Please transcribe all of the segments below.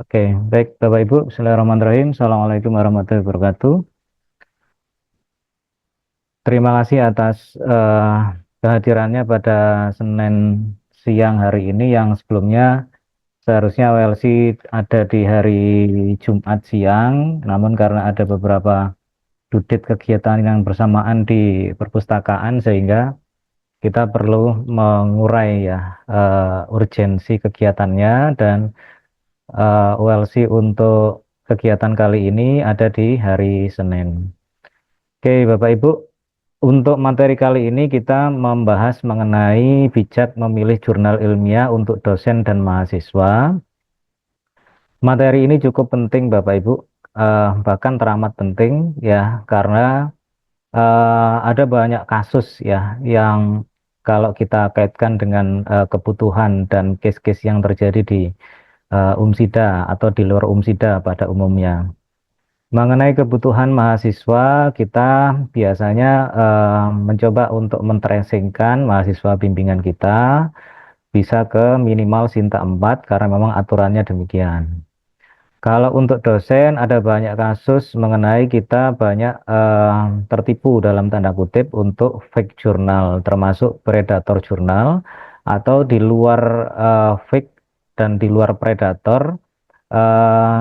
Oke, baik Bapak Ibu, Bismillahirrahmanirrahim. Assalamualaikum warahmatullahi wabarakatuh. Terima kasih atas kehadirannya pada Senin siang hari ini yang sebelumnya seharusnya WLC ada di hari Jumat siang, namun karena ada beberapa due kegiatan yang bersamaan di perpustakaan sehingga kita perlu mengurai ya urgensi kegiatannya dan WLC untuk kegiatan kali ini ada di hari Senin. Oke, Bapak Ibu, untuk materi kali ini kita membahas mengenai bijak memilih jurnal ilmiah untuk dosen dan mahasiswa. Materi ini cukup penting, Bapak Ibu, bahkan teramat penting ya, karena ada banyak kasus ya yang kalau kita kaitkan dengan kebutuhan dan case-case yang terjadi di UMSIDA atau di luar UMSIDA pada umumnya. Mengenai kebutuhan mahasiswa, kita biasanya mencoba untuk men-tracingkan mahasiswa bimbingan kita bisa ke minimal Sinta 4 karena memang aturannya demikian. Kalau untuk dosen ada banyak kasus mengenai kita banyak tertipu dalam tanda kutip untuk fake jurnal, termasuk predator jurnal atau di luar fake dan di luar predator.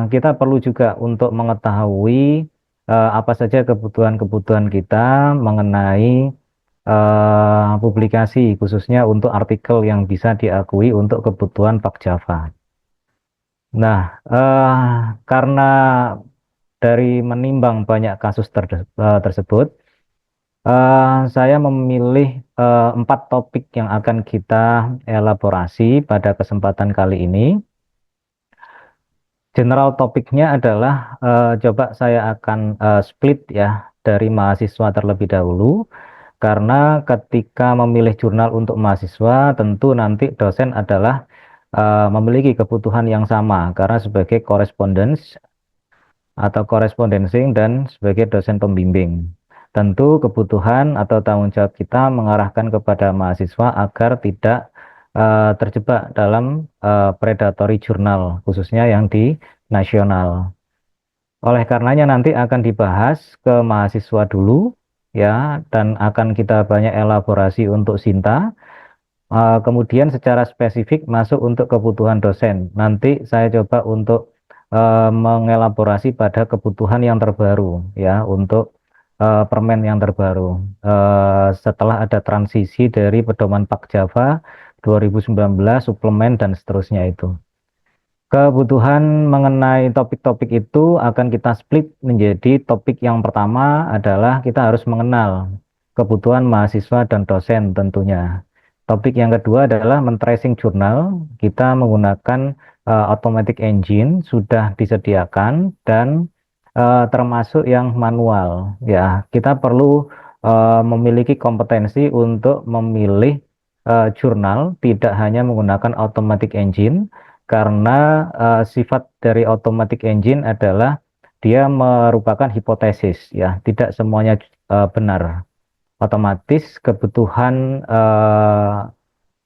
Kita perlu juga untuk mengetahui apa saja kebutuhan-kebutuhan kita mengenai publikasi, khususnya untuk artikel yang bisa diakui untuk kebutuhan Pak Java. Nah, karena dari menimbang banyak kasus tersebut, saya memilih 4 topik yang akan kita elaborasi pada kesempatan kali ini. General topiknya adalah coba saya akan split ya dari mahasiswa terlebih dahulu karena ketika memilih jurnal untuk mahasiswa tentu nanti dosen adalah memiliki kebutuhan yang sama karena sebagai correspondence atau correspondensing dan sebagai dosen pembimbing. Tentu kebutuhan atau tanggung jawab kita mengarahkan kepada mahasiswa agar tidak terjebak dalam predatory jurnal khususnya yang di nasional. Oleh karenanya nanti akan dibahas ke mahasiswa dulu ya dan akan kita banyak elaborasi untuk Sinta. Kemudian secara spesifik masuk untuk kebutuhan dosen. Nanti saya coba untuk mengelaborasi pada kebutuhan yang terbaru ya untuk permen yang terbaru. Setelah ada transisi dari pedoman Pak Java 2019 suplemen dan seterusnya itu. Kebutuhan mengenai topik-topik itu akan kita split menjadi topik yang pertama adalah kita harus mengenal kebutuhan mahasiswa dan dosen tentunya. Topik yang kedua adalah men-tracing jurnal. Kita menggunakan automatic engine sudah disediakan dan termasuk yang manual. Ya, kita perlu memiliki kompetensi untuk memilih jurnal tidak hanya menggunakan automatic engine karena sifat dari automatic engine adalah dia merupakan hipotesis ya, tidak semuanya benar. Otomatis kebutuhan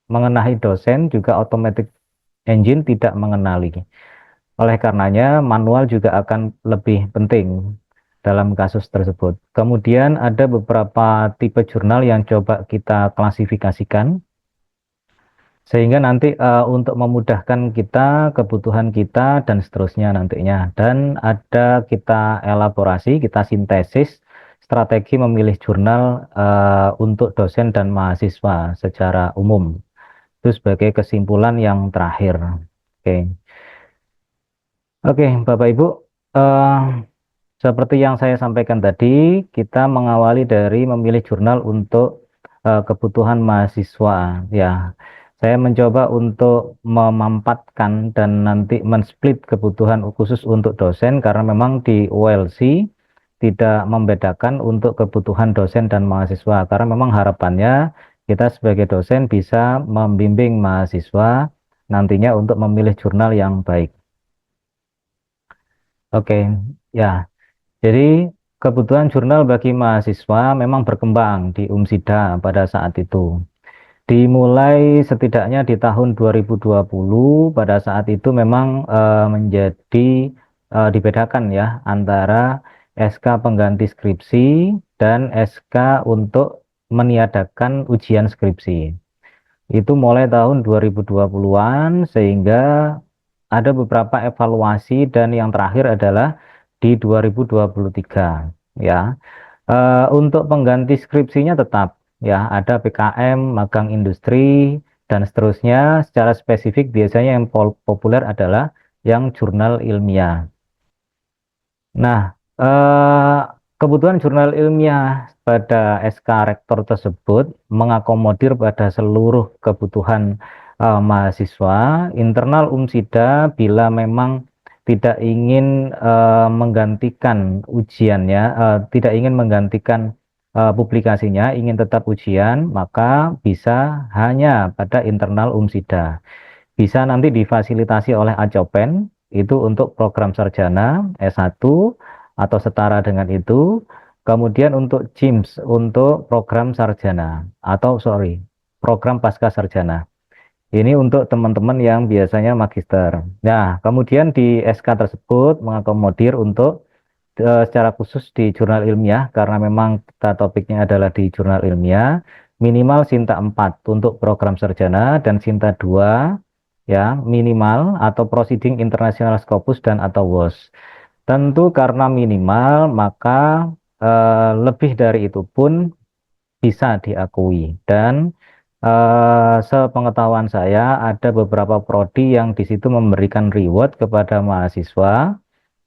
mengenai dosen juga automatic engine tidak mengenali. Oleh karenanya manual juga akan lebih penting dalam kasus tersebut. Kemudian ada beberapa tipe jurnal yang coba kita klasifikasikan sehingga nanti untuk memudahkan kita, kebutuhan kita, dan seterusnya nantinya. Dan ada kita elaborasi, kita sintesis strategi memilih jurnal untuk dosen dan mahasiswa secara umum. Itu sebagai kesimpulan yang terakhir. Oke, Oke, Bapak Ibu, eh, seperti yang saya sampaikan tadi, kita mengawali dari memilih jurnal untuk kebutuhan mahasiswa. Ya, saya mencoba untuk memampatkan dan nanti men-split kebutuhan khusus untuk dosen karena memang di OLC tidak membedakan untuk kebutuhan dosen dan mahasiswa karena memang harapannya kita sebagai dosen bisa membimbing mahasiswa nantinya untuk memilih jurnal yang baik. Oke, ya. Jadi kebutuhan jurnal bagi mahasiswa memang berkembang di UMSIDA pada saat itu. Dimulai setidaknya di tahun 2020, pada saat itu memang menjadi dibedakan ya antara SK pengganti skripsi dan SK untuk meniadakan ujian skripsi. Itu mulai tahun 2020-an sehingga ada beberapa evaluasi dan yang terakhir adalah di 2023 ya. Untuk pengganti skripsinya tetap ya ada PKM, magang industri dan seterusnya. Secara spesifik biasanya yang populer adalah yang jurnal ilmiah. Nah, kebutuhan jurnal ilmiah pada SK Rektor tersebut mengakomodir pada seluruh kebutuhan mahasiswa. Internal UMSIDA bila memang tidak ingin menggantikan ujiannya, tidak ingin menggantikan publikasinya, ingin tetap ujian, maka bisa hanya pada internal UMSIDA. Bisa nanti difasilitasi oleh Acopen, itu untuk program sarjana S1 atau setara dengan itu. Kemudian untuk JIMS, untuk program sarjana, atau sorry, program pasca sarjana. Ini untuk teman-teman yang biasanya magister. Nah, kemudian di SK tersebut mengakomodir untuk secara khusus di jurnal ilmiah, karena memang kita topiknya adalah di jurnal ilmiah, minimal Sinta 4 untuk program sarjana dan Sinta 2 ya minimal atau Proceeding International Scopus dan atau WOS. Tentu karena minimal maka lebih dari itu pun bisa diakui dan sepengetahuan saya ada beberapa prodi yang di situ memberikan reward kepada mahasiswa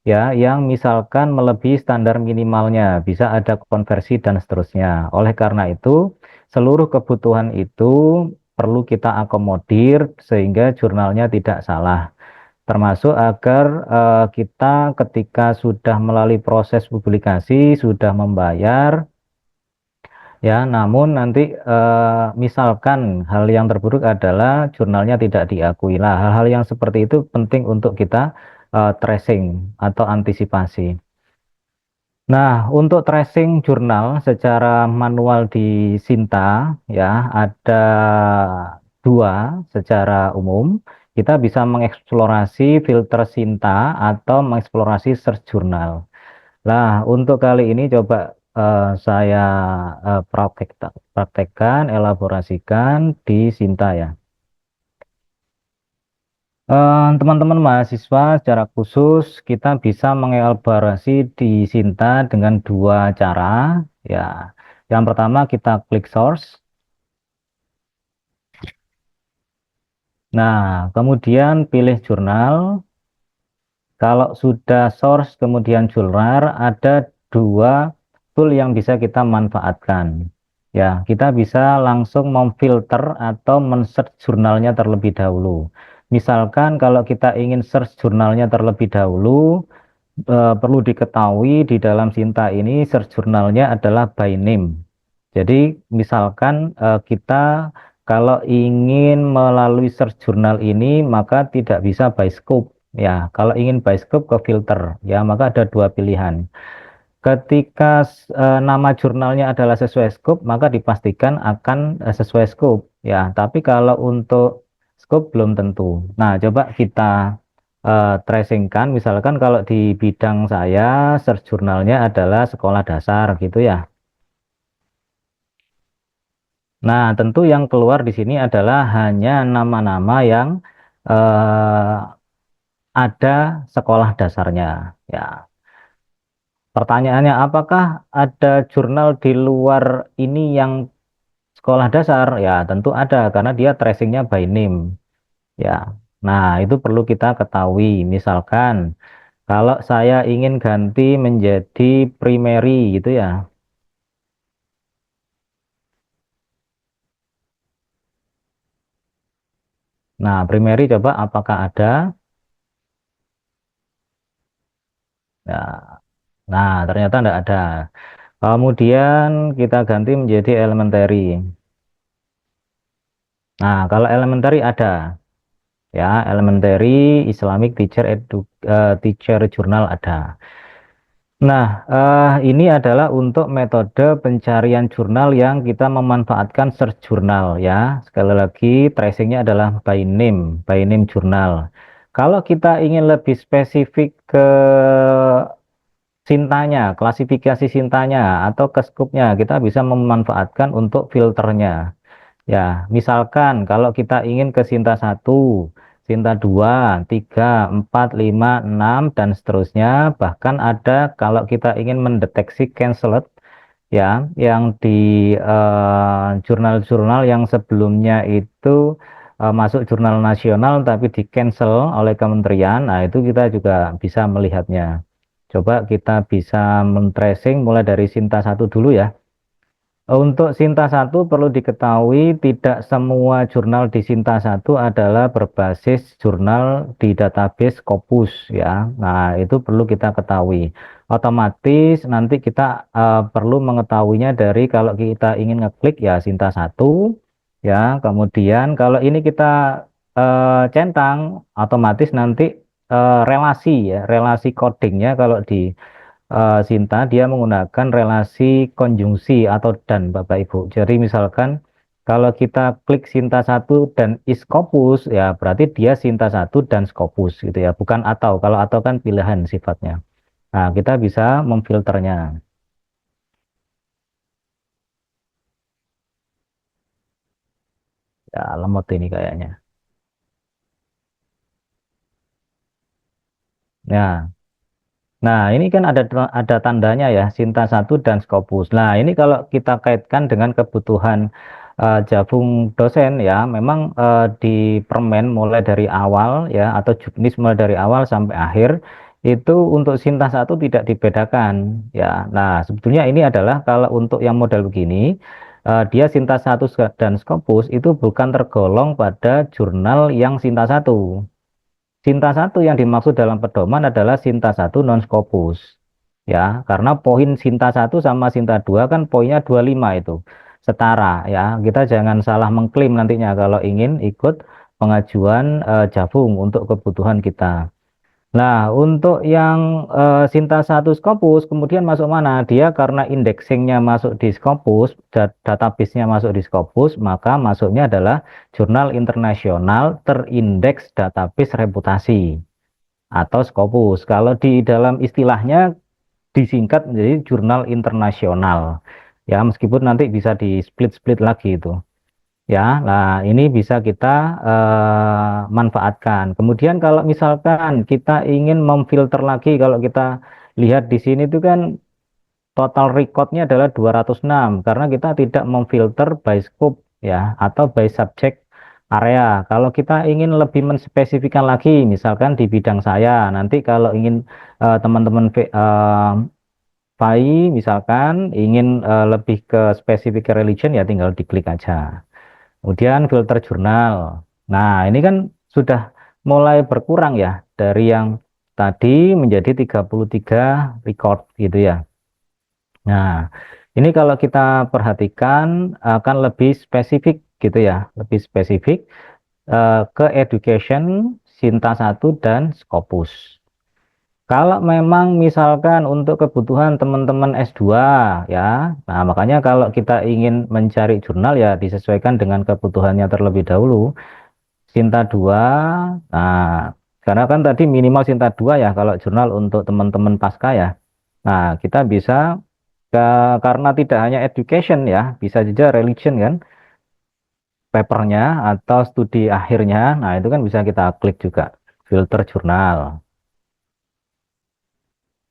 ya yang misalkan melebihi standar minimalnya, bisa ada konversi dan seterusnya. Oleh karena itu seluruh kebutuhan itu perlu kita akomodir sehingga jurnalnya tidak salah, termasuk agar kita ketika sudah melalui proses publikasi sudah membayar ya, namun nanti misalkan hal yang terburuk adalah jurnalnya tidak diakui. Lah, hal-hal yang seperti itu penting untuk kita tracing atau antisipasi. Nah, untuk tracing jurnal secara manual di Sinta ya ada dua secara umum. Kita bisa mengeksplorasi filter Sinta atau mengeksplorasi search jurnal. Nah, untuk kali ini coba saya praktekkan, elaborasikan di Sinta ya. Teman-teman mahasiswa secara khusus kita bisa mengelaborasi di Sinta dengan dua cara ya. Yang pertama kita klik source. Nah, kemudian pilih jurnal. Kalau sudah source kemudian jurnal, ada dua tool yang bisa kita manfaatkan. Ya, kita bisa langsung memfilter atau men-search jurnalnya terlebih dahulu. Misalkan kalau kita ingin search jurnalnya terlebih dahulu, perlu diketahui di dalam Sinta ini search jurnalnya adalah by name. Jadi misalkan kita kalau ingin melalui search jurnal ini maka tidak bisa by scope. Ya, kalau ingin by scope ke filter, ya maka ada dua pilihan. Ketika nama jurnalnya adalah sesuai scope, maka dipastikan akan sesuai scope. Ya, tapi kalau untuk scope belum tentu. Nah, coba kita tracingkan. Misalkan kalau di bidang saya search jurnalnya adalah sekolah dasar gitu ya. Nah, tentu yang keluar di sini adalah hanya nama-nama yang eh, ada sekolah dasarnya. Ya, pertanyaannya apakah ada jurnal di luar ini yang sekolah dasar? Ya, tentu ada karena dia tracingnya by name. Ya, nah itu perlu kita ketahui. Misalkan kalau saya ingin ganti menjadi primary gitu ya. Nah, primary coba apakah ada? Ya, nah ternyata tidak ada. Kemudian kita ganti menjadi elementary. Nah, kalau elementary ada ya, elementary Islamic Teacher Teacher Journal ada. Nah, ini adalah untuk metode pencarian jurnal yang kita memanfaatkan search jurnal ya. Sekali lagi, tracingnya adalah by name jurnal. Kalau kita ingin lebih spesifik ke sintanya, klasifikasi sintanya atau ke skupnya, kita bisa memanfaatkan untuk filternya. Ya, misalkan kalau kita ingin ke Sinta 1, Sinta 2, 3, 4, 5, 6, dan seterusnya, bahkan ada kalau kita ingin mendeteksi canceled, ya, yang di jurnal-jurnal yang sebelumnya itu masuk jurnal nasional tapi di cancel oleh kementerian, nah itu kita juga bisa melihatnya. Coba kita bisa men-tracing mulai dari Sinta 1 dulu ya. Untuk Sinta 1 perlu diketahui tidak semua jurnal di Sinta 1 adalah berbasis jurnal di database Scopus ya. Nah, itu perlu kita ketahui. Otomatis nanti kita perlu mengetahuinya dari kalau kita ingin ngeklik ya Sinta 1 ya. Kemudian kalau ini kita centang otomatis nanti relasi ya, relasi codingnya kalau di Sinta dia menggunakan relasi konjungsi atau dan Bapak Ibu. Jadi misalkan kalau kita klik Sinta 1 dan Scopus ya berarti dia Sinta 1 dan Scopus gitu ya, bukan atau. Kalau atau kan pilihan sifatnya. Nah, kita bisa memfilternya. Ya, lemot ini kayaknya. Nah, Nah, ini kan ada tandanya ya, Sinta 1 dan Scopus. Nah, ini kalau kita kaitkan dengan kebutuhan Jabung dosen ya, memang di permen mulai dari awal ya, atau juknis mulai dari awal sampai akhir, itu untuk Sinta 1 tidak dibedakan ya. Nah, sebetulnya ini adalah kalau untuk yang model begini, dia Sinta 1 dan Scopus itu bukan tergolong pada jurnal yang Sinta 1. Sinta 1 yang dimaksud dalam pedoman adalah Sinta 1 non Scopus. Ya, karena poin Sinta 1 sama Sinta 2 kan poinnya 25 itu. Setara ya. Kita jangan salah mengklaim nantinya kalau ingin ikut pengajuan Javung untuk kebutuhan kita. Nah, untuk yang Sinta 1 Scopus, kemudian masuk mana? Dia karena indexingnya masuk di Scopus, database-nya masuk di Scopus, maka masuknya adalah jurnal internasional terindeks database reputasi atau Scopus. Kalau di dalam istilahnya disingkat menjadi jurnal internasional. Ya, meskipun nanti bisa di split-split lagi itu. Ya, nah ini bisa kita manfaatkan. Kemudian kalau misalkan kita ingin memfilter lagi, kalau kita lihat di sini itu kan total recordnya adalah 206 karena kita tidak memfilter by scope ya atau by subject area. Kalau kita ingin lebih menspesifikkan lagi, misalkan di bidang saya, nanti kalau ingin teman-teman FAI misalkan ingin lebih ke spesifik religion ya tinggal diklik aja. Kemudian filter jurnal. Nah, ini kan sudah mulai berkurang ya dari yang tadi menjadi 33 record gitu ya. Nah, ini kalau kita perhatikan akan lebih spesifik gitu ya, lebih spesifik ke education, Sinta 1 dan Scopus. Kalau memang misalkan untuk kebutuhan teman-teman S2 ya, nah makanya kalau kita ingin mencari jurnal ya disesuaikan dengan kebutuhannya terlebih dahulu. Sinta 2, nah karena kan tadi minimal Sinta 2 ya kalau jurnal untuk teman-teman pasca ya. Nah kita bisa karena tidak hanya education ya, bisa juga religion kan, papernya atau studi akhirnya, nah itu kan bisa kita klik juga, filter jurnal.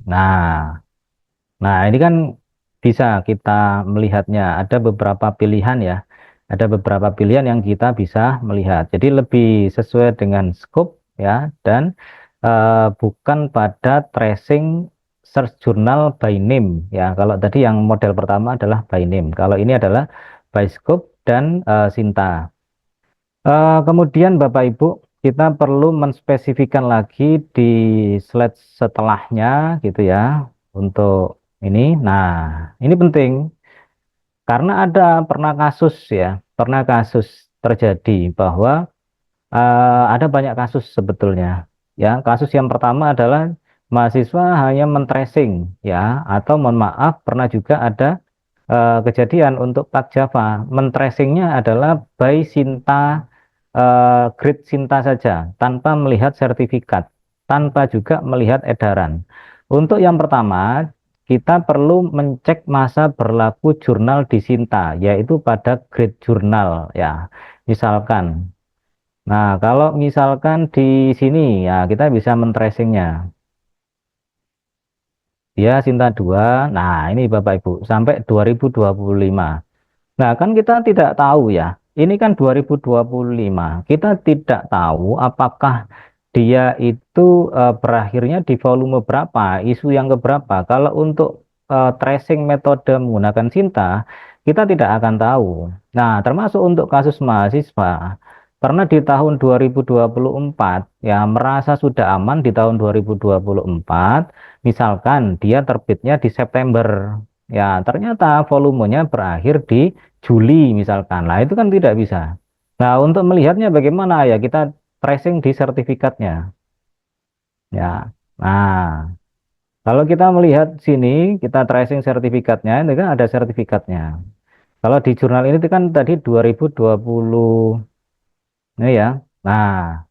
Nah, Nah, ini kan bisa kita melihatnya. Ada beberapa pilihan ya. Ada beberapa pilihan yang kita bisa melihat. Jadi lebih sesuai dengan scope ya dan bukan pada tracing search journal by name ya. Kalau tadi yang model pertama adalah by name. Kalau ini adalah by scope dan Sinta. Kemudian Bapak Ibu, kita perlu menspesifikan lagi di slide setelahnya gitu ya untuk ini. Nah, ini penting karena pernah kasus ya, pernah kasus terjadi bahwa ada banyak kasus sebetulnya. Ya, kasus yang pertama adalah mahasiswa hanya men-tracing ya, atau mohon maaf pernah juga ada kejadian untuk Pak Java, men-tracingnya adalah by Sinta, grade Sinta saja, tanpa melihat sertifikat, tanpa juga melihat edaran. Untuk yang pertama, kita perlu mencek masa berlaku jurnal di Sinta, yaitu pada grade jurnal ya. Misalkan, nah kalau misalkan di sini ya kita bisa men-tracingnya. Dia Sinta 2, nah ini Bapak Ibu, sampai 2025. Nah, kan kita tidak tahu ya. Ini kan 2025. Kita tidak tahu apakah dia itu berakhirnya di volume berapa, isu yang keberapa. Kalau untuk tracing metode menggunakan Sinta, kita tidak akan tahu. Nah, termasuk untuk kasus mahasiswa, pernah di tahun 2024 ya merasa sudah aman di tahun 2024, misalkan dia terbitnya di September. Ya, ternyata volumenya berakhir di Juli misalkan. Nah, itu kan tidak bisa. Nah, untuk melihatnya bagaimana ya kita tracing di sertifikatnya. Ya. Nah, kalau kita melihat sini, kita tracing sertifikatnya, ini kan ada sertifikatnya. Kalau di jurnal ini itu kan tadi 2020 ini ya. Nah,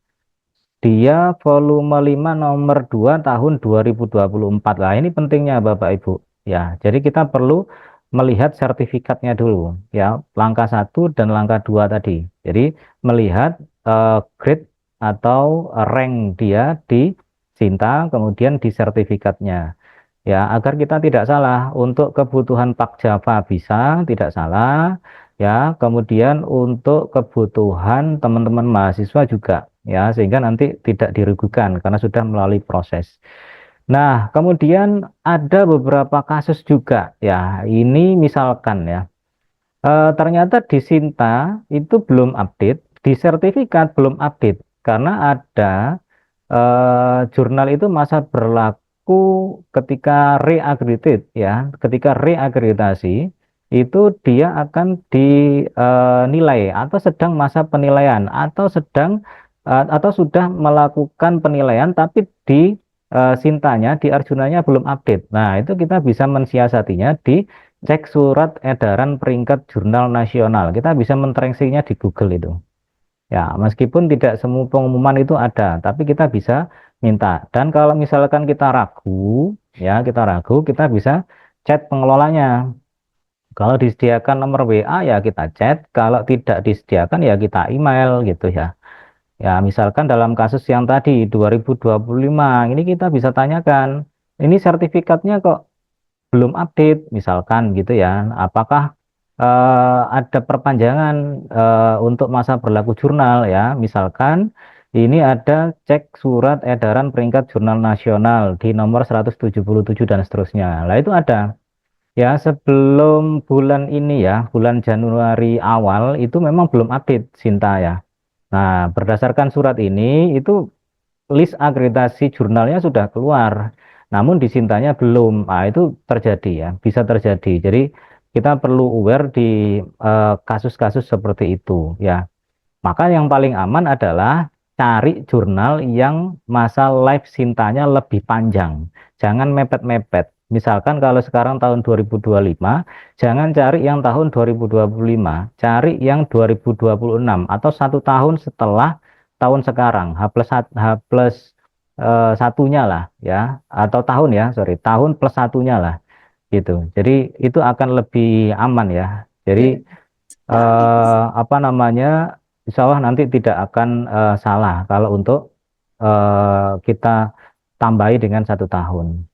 dia volume 5 nomor 2 tahun 2024. Lah, ini pentingnya Bapak Ibu. Ya, jadi kita perlu melihat sertifikatnya dulu ya, langkah 1 dan langkah 2 tadi. Jadi melihat grade atau rank dia di Sinta, kemudian di sertifikatnya. Ya, agar kita tidak salah untuk kebutuhan Pak Java bisa, tidak salah. Ya, kemudian untuk kebutuhan teman-teman mahasiswa juga ya, sehingga nanti tidak dirugikan karena sudah melalui proses. Nah, kemudian ada beberapa kasus juga ya. Ini misalkan ya, ternyata di Sinta itu belum update, di sertifikat belum update karena ada jurnal itu masa berlaku ketika reakredited ya, ketika reakreditasi itu dia akan dinilai atau sedang masa penilaian atau sedang atau sudah melakukan penilaian tapi di Sintanya, di Arjunanya belum update. Nah, itu kita bisa mensiasatinya di cek surat edaran peringkat jurnal nasional. Kita bisa mentranslasinya di Google itu. Ya, meskipun tidak semua pengumuman itu ada, tapi kita bisa minta. Dan kalau misalkan kita ragu, ya kita bisa chat pengelolanya. Kalau disediakan nomor WA ya kita chat, kalau tidak disediakan ya kita email gitu ya. Ya, misalkan dalam kasus yang tadi 2025, ini kita bisa tanyakan, ini sertifikatnya kok belum update misalkan gitu ya, apakah ada perpanjangan untuk masa berlaku jurnal ya, misalkan ini ada cek surat edaran peringkat jurnal nasional di nomor 177 dan seterusnya. Lah itu ada ya, sebelum bulan ini ya, bulan Januari awal itu memang belum update Sinta ya. Nah, berdasarkan surat ini itu list akreditasi jurnalnya sudah keluar, namun di Sintanya belum. Nah, itu terjadi ya, bisa terjadi. Jadi kita perlu aware di kasus-kasus seperti itu ya. Maka yang paling aman adalah cari jurnal yang masa life Sintanya lebih panjang. Jangan mepet-mepet. Misalkan kalau sekarang tahun 2025, jangan cari yang tahun 2025, cari yang 2026 atau 1 tahun setelah tahun sekarang, H plus satunya lah ya, atau tahun ya, sorry, tahun plus satunya lah gitu. Jadi itu akan lebih aman ya. Jadi apa namanya, insya Allah nanti tidak akan salah kalau untuk kita tambahi dengan 1 tahun.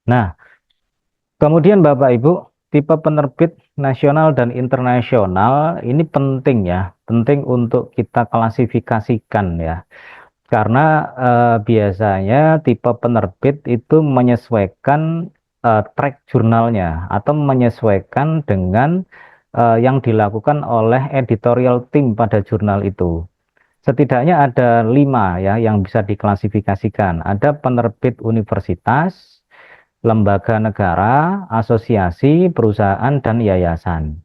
Nah, kemudian Bapak Ibu, tipe penerbit nasional dan internasional ini penting ya, penting untuk kita klasifikasikan ya. Karena biasanya tipe penerbit itu menyesuaikan track jurnalnya atau menyesuaikan dengan yang dilakukan oleh editorial team pada jurnal itu. Setidaknya ada 5 ya yang bisa diklasifikasikan. Ada penerbit universitas, lembaga negara, asosiasi, perusahaan, dan yayasan.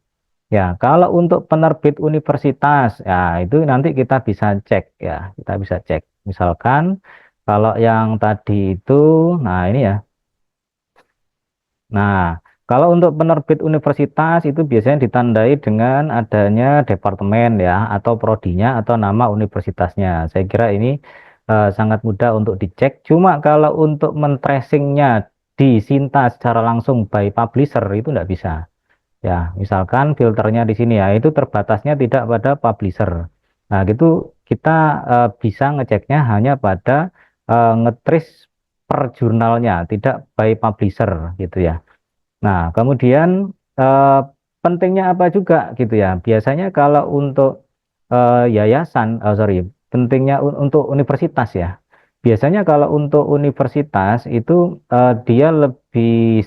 Ya, kalau untuk penerbit universitas, ya itu nanti kita bisa cek ya, kita bisa cek. Misalkan Kalau yang tadi itu, nah ini ya. Nah, kalau untuk penerbit universitas itu biasanya ditandai dengan adanya departemen ya, atau prodinya, atau nama universitasnya. Saya kira ini sangat mudah untuk dicek. Cuma kalau untuk men-tracingnya di Sinta secara langsung by publisher itu tidak bisa. Ya, misalkan filternya di sini ya, itu terbatasnya tidak pada publisher. Nah, gitu kita bisa ngeceknya hanya pada ngetris per jurnalnya, tidak by publisher gitu ya. Nah, kemudian pentingnya apa juga gitu ya. Biasanya kalau untuk yayasan, sorry, pentingnya untuk universitas ya. Biasanya kalau untuk universitas itu dia lebih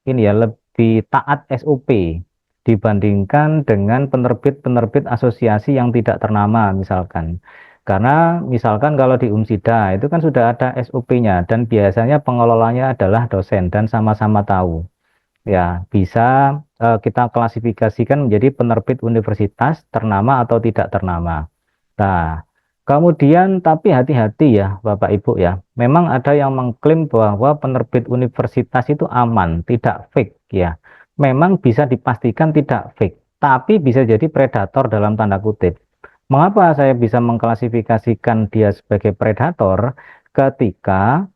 ini ya, lebih taat SOP dibandingkan dengan penerbit-penerbit asosiasi yang tidak ternama misalkan. Karena misalkan kalau di Umsida itu kan sudah ada SOP-nya dan biasanya pengelolanya adalah dosen dan sama-sama tahu. Ya, bisa kita klasifikasikan menjadi penerbit universitas ternama atau tidak ternama. Nah, kemudian tapi hati-hati ya Bapak Ibu ya. Memang ada yang mengklaim bahwa penerbit universitas itu aman, tidak fake ya. Memang bisa dipastikan tidak fake, tapi bisa jadi predator dalam tanda kutip. Mengapa saya bisa mengklasifikasikan dia sebagai predator? Ketika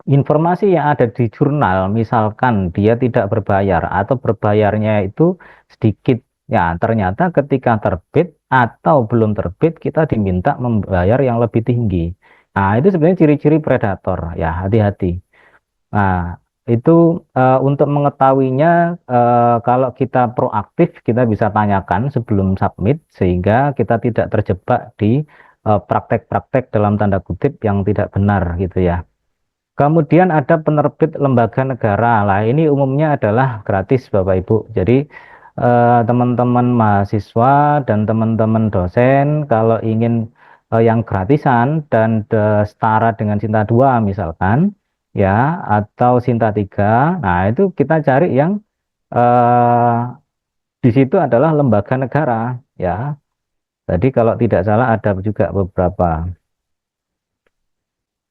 informasi yang ada di jurnal, misalkan dia tidak berbayar atau berbayarnya itu sedikit, ya ternyata ketika terbit atau belum terbit kita diminta membayar yang lebih tinggi. Nah, itu sebenarnya ciri-ciri predator, ya hati-hati. Nah, itu untuk mengetahuinya kalau kita proaktif kita bisa tanyakan sebelum submit sehingga kita tidak terjebak di praktek-praktek dalam tanda kutip yang tidak benar gitu ya. Kemudian ada penerbit lembaga negara. Lah, ini umumnya adalah gratis, Bapak Ibu. Jadi, teman-teman mahasiswa dan teman-teman dosen kalau ingin yang gratisan dan setara dengan Sinta 2 misalkan, ya, atau Sinta 3. Nah, itu kita cari yang eh, di situ adalah lembaga negara, ya. Jadi kalau tidak salah ada juga beberapa.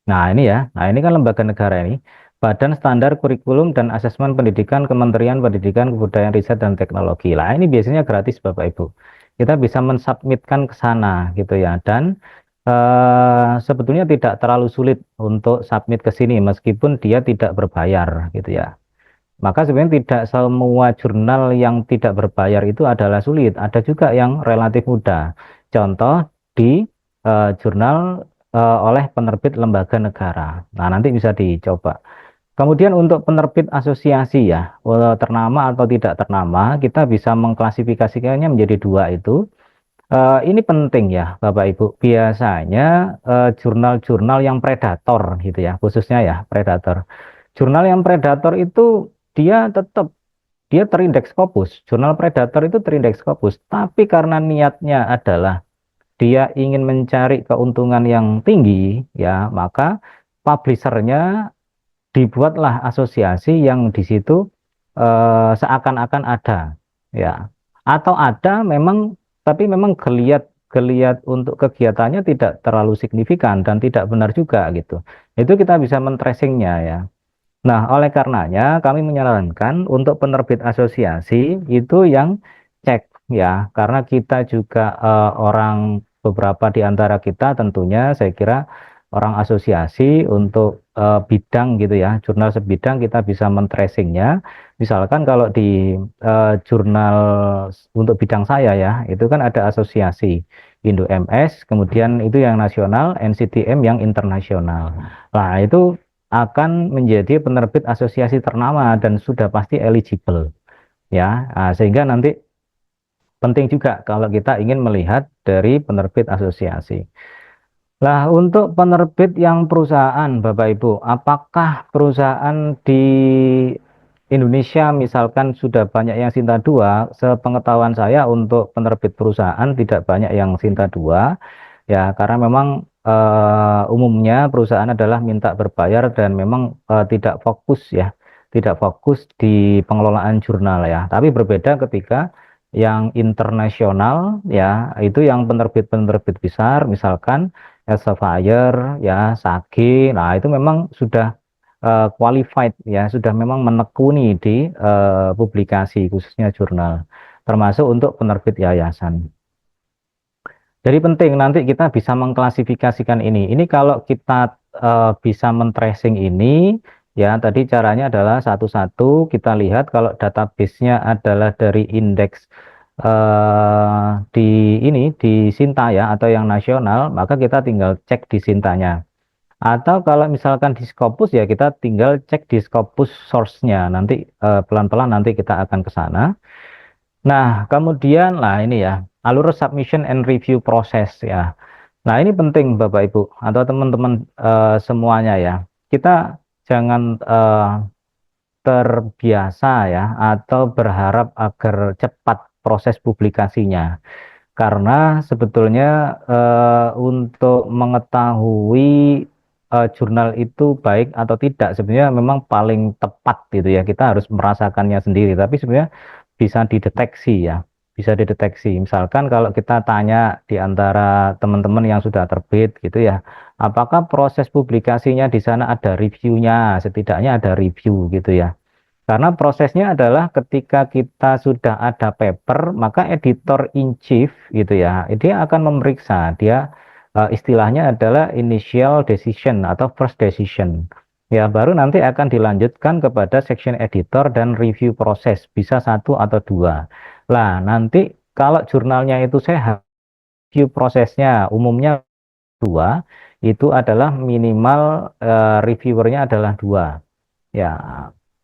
Nah, ini ya. Nah, ini kan lembaga negara ini. Badan Standar Kurikulum dan Asesmen Pendidikan Kementerian Pendidikan, Kebudayaan, Riset, dan Teknologi. Lah, ini biasanya gratis, Bapak Ibu. Kita bisa mensubmitkan ke sana, gitu ya. Dan sebetulnya tidak terlalu sulit untuk submit ke sini, meskipun dia tidak berbayar, gitu ya. Maka sebenarnya tidak semua jurnal yang tidak berbayar itu adalah sulit. Ada juga yang relatif mudah. Contoh di jurnal oleh penerbit lembaga negara. Nah, nanti bisa dicoba. Kemudian untuk penerbit asosiasi ya, ternama atau tidak ternama, kita bisa mengklasifikasikannya menjadi dua itu. Ini penting ya, Bapak Ibu. Biasanya jurnal-jurnal yang predator gitu ya, khususnya ya predator. Jurnal yang predator itu dia tetap dia terindeks Scopus. Jurnal predator itu terindeks Scopus, tapi karena niatnya adalah dia ingin mencari keuntungan yang tinggi, ya maka publishernya dibuatlah asosiasi yang di situ seakan-akan ada, ya atau ada memang, tapi memang geliat untuk kegiatannya tidak terlalu signifikan dan tidak benar juga gitu. Itu kita bisa men-tracingnya ya. Nah, oleh karenanya kami menyarankan untuk penerbit asosiasi itu yang cek ya, karena kita juga orang beberapa di antara kita tentunya saya kira orang asosiasi untuk bidang gitu ya, jurnal sebidang kita bisa men-tracingnya. Misalkan kalau di jurnal untuk bidang saya ya, itu kan ada asosiasi Indo MS, kemudian itu yang nasional, NCTM yang internasional. Nah, itu akan menjadi penerbit asosiasi ternama dan sudah pasti eligible ya. Nah, sehingga nanti penting juga kalau kita ingin melihat dari penerbit asosiasi. Lah, untuk penerbit yang perusahaan Bapak Ibu, apakah perusahaan di Indonesia misalkan sudah banyak yang Sinta 2? Sepengetahuan saya untuk penerbit perusahaan tidak banyak yang Sinta 2 ya, karena memang umumnya perusahaan adalah minta berbayar dan memang tidak fokus ya, tidak fokus di pengelolaan jurnal ya. Tapi berbeda ketika yang internasional ya, itu yang penerbit-penerbit besar misalkan Elsevier, ya, Sage. Nah, itu memang sudah qualified ya, sudah memang menekuni di publikasi khususnya jurnal, termasuk untuk penerbit yayasan. Jadi penting nanti kita bisa mengklasifikasikan ini. Ini kalau kita bisa men-tracing ini, ya tadi caranya adalah satu-satu kita lihat kalau database-nya adalah dari indeks di ini di Sinta ya atau yang nasional, maka kita tinggal cek di Sintanya. Atau kalau misalkan di Scopus ya kita tinggal cek di Scopus source-nya. Nanti pelan-pelan nanti kita akan ke sana. Nah, kemudian lah ini ya, alur submission and review proses ya. Nah, ini penting Bapak Ibu atau teman-teman semuanya ya. Kita jangan terbiasa ya atau berharap agar cepat proses publikasinya. Karena sebetulnya untuk mengetahui jurnal itu baik atau tidak sebenarnya memang paling tepat gitu ya. Kita harus merasakannya sendiri, tapi sebenarnya bisa dideteksi ya. Bisa dideteksi. Misalkan kalau kita tanya di antara teman-teman yang sudah terbit gitu ya, apakah proses publikasinya di sana ada reviewnya, setidaknya ada review gitu ya. Karena prosesnya adalah ketika kita sudah ada paper, maka editor in chief gitu ya, dia akan memeriksa, dia istilahnya adalah initial decision atau first decision. Ya, baru nanti akan dilanjutkan kepada section editor dan review proses, bisa satu atau dua. Lah, nanti kalau jurnalnya itu sehat, review prosesnya umumnya dua, itu adalah minimal reviewernya adalah dua. Ya,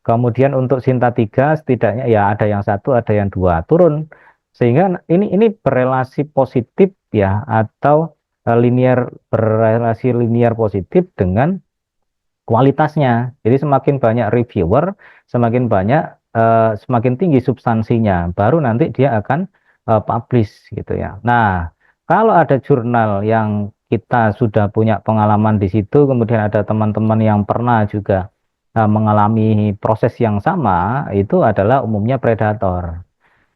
kemudian untuk Sinta 3 setidaknya ya ada yang satu, ada yang dua turun. Sehingga ini berelasi positif ya atau berelasi linear positif dengan kualitasnya. Jadi semakin banyak reviewer, semakin banyak semakin tinggi substansinya, baru nanti dia akan publish gitu ya. Nah, kalau ada jurnal yang kita sudah punya pengalaman di situ, kemudian ada teman-teman yang pernah juga mengalami proses yang sama, itu adalah umumnya predator.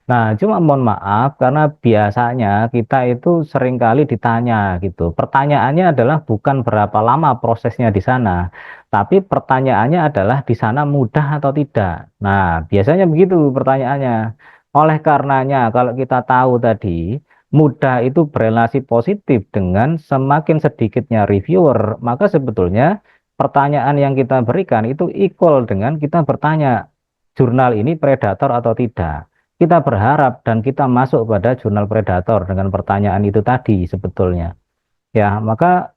Nah, cuma mohon maaf karena biasanya kita itu seringkali ditanya gitu. Pertanyaannya adalah bukan berapa lama prosesnya di sana, tapi pertanyaannya adalah di sana mudah atau tidak. Nah, biasanya begitu pertanyaannya. Oleh karenanya, kalau kita tahu tadi, mudah itu berelasi positif dengan semakin sedikitnya reviewer, maka sebetulnya pertanyaan yang kita berikan itu equal dengan kita bertanya, jurnal ini predator atau tidak. Kita berharap dan kita masuk pada jurnal predator dengan pertanyaan itu tadi sebetulnya. Ya, maka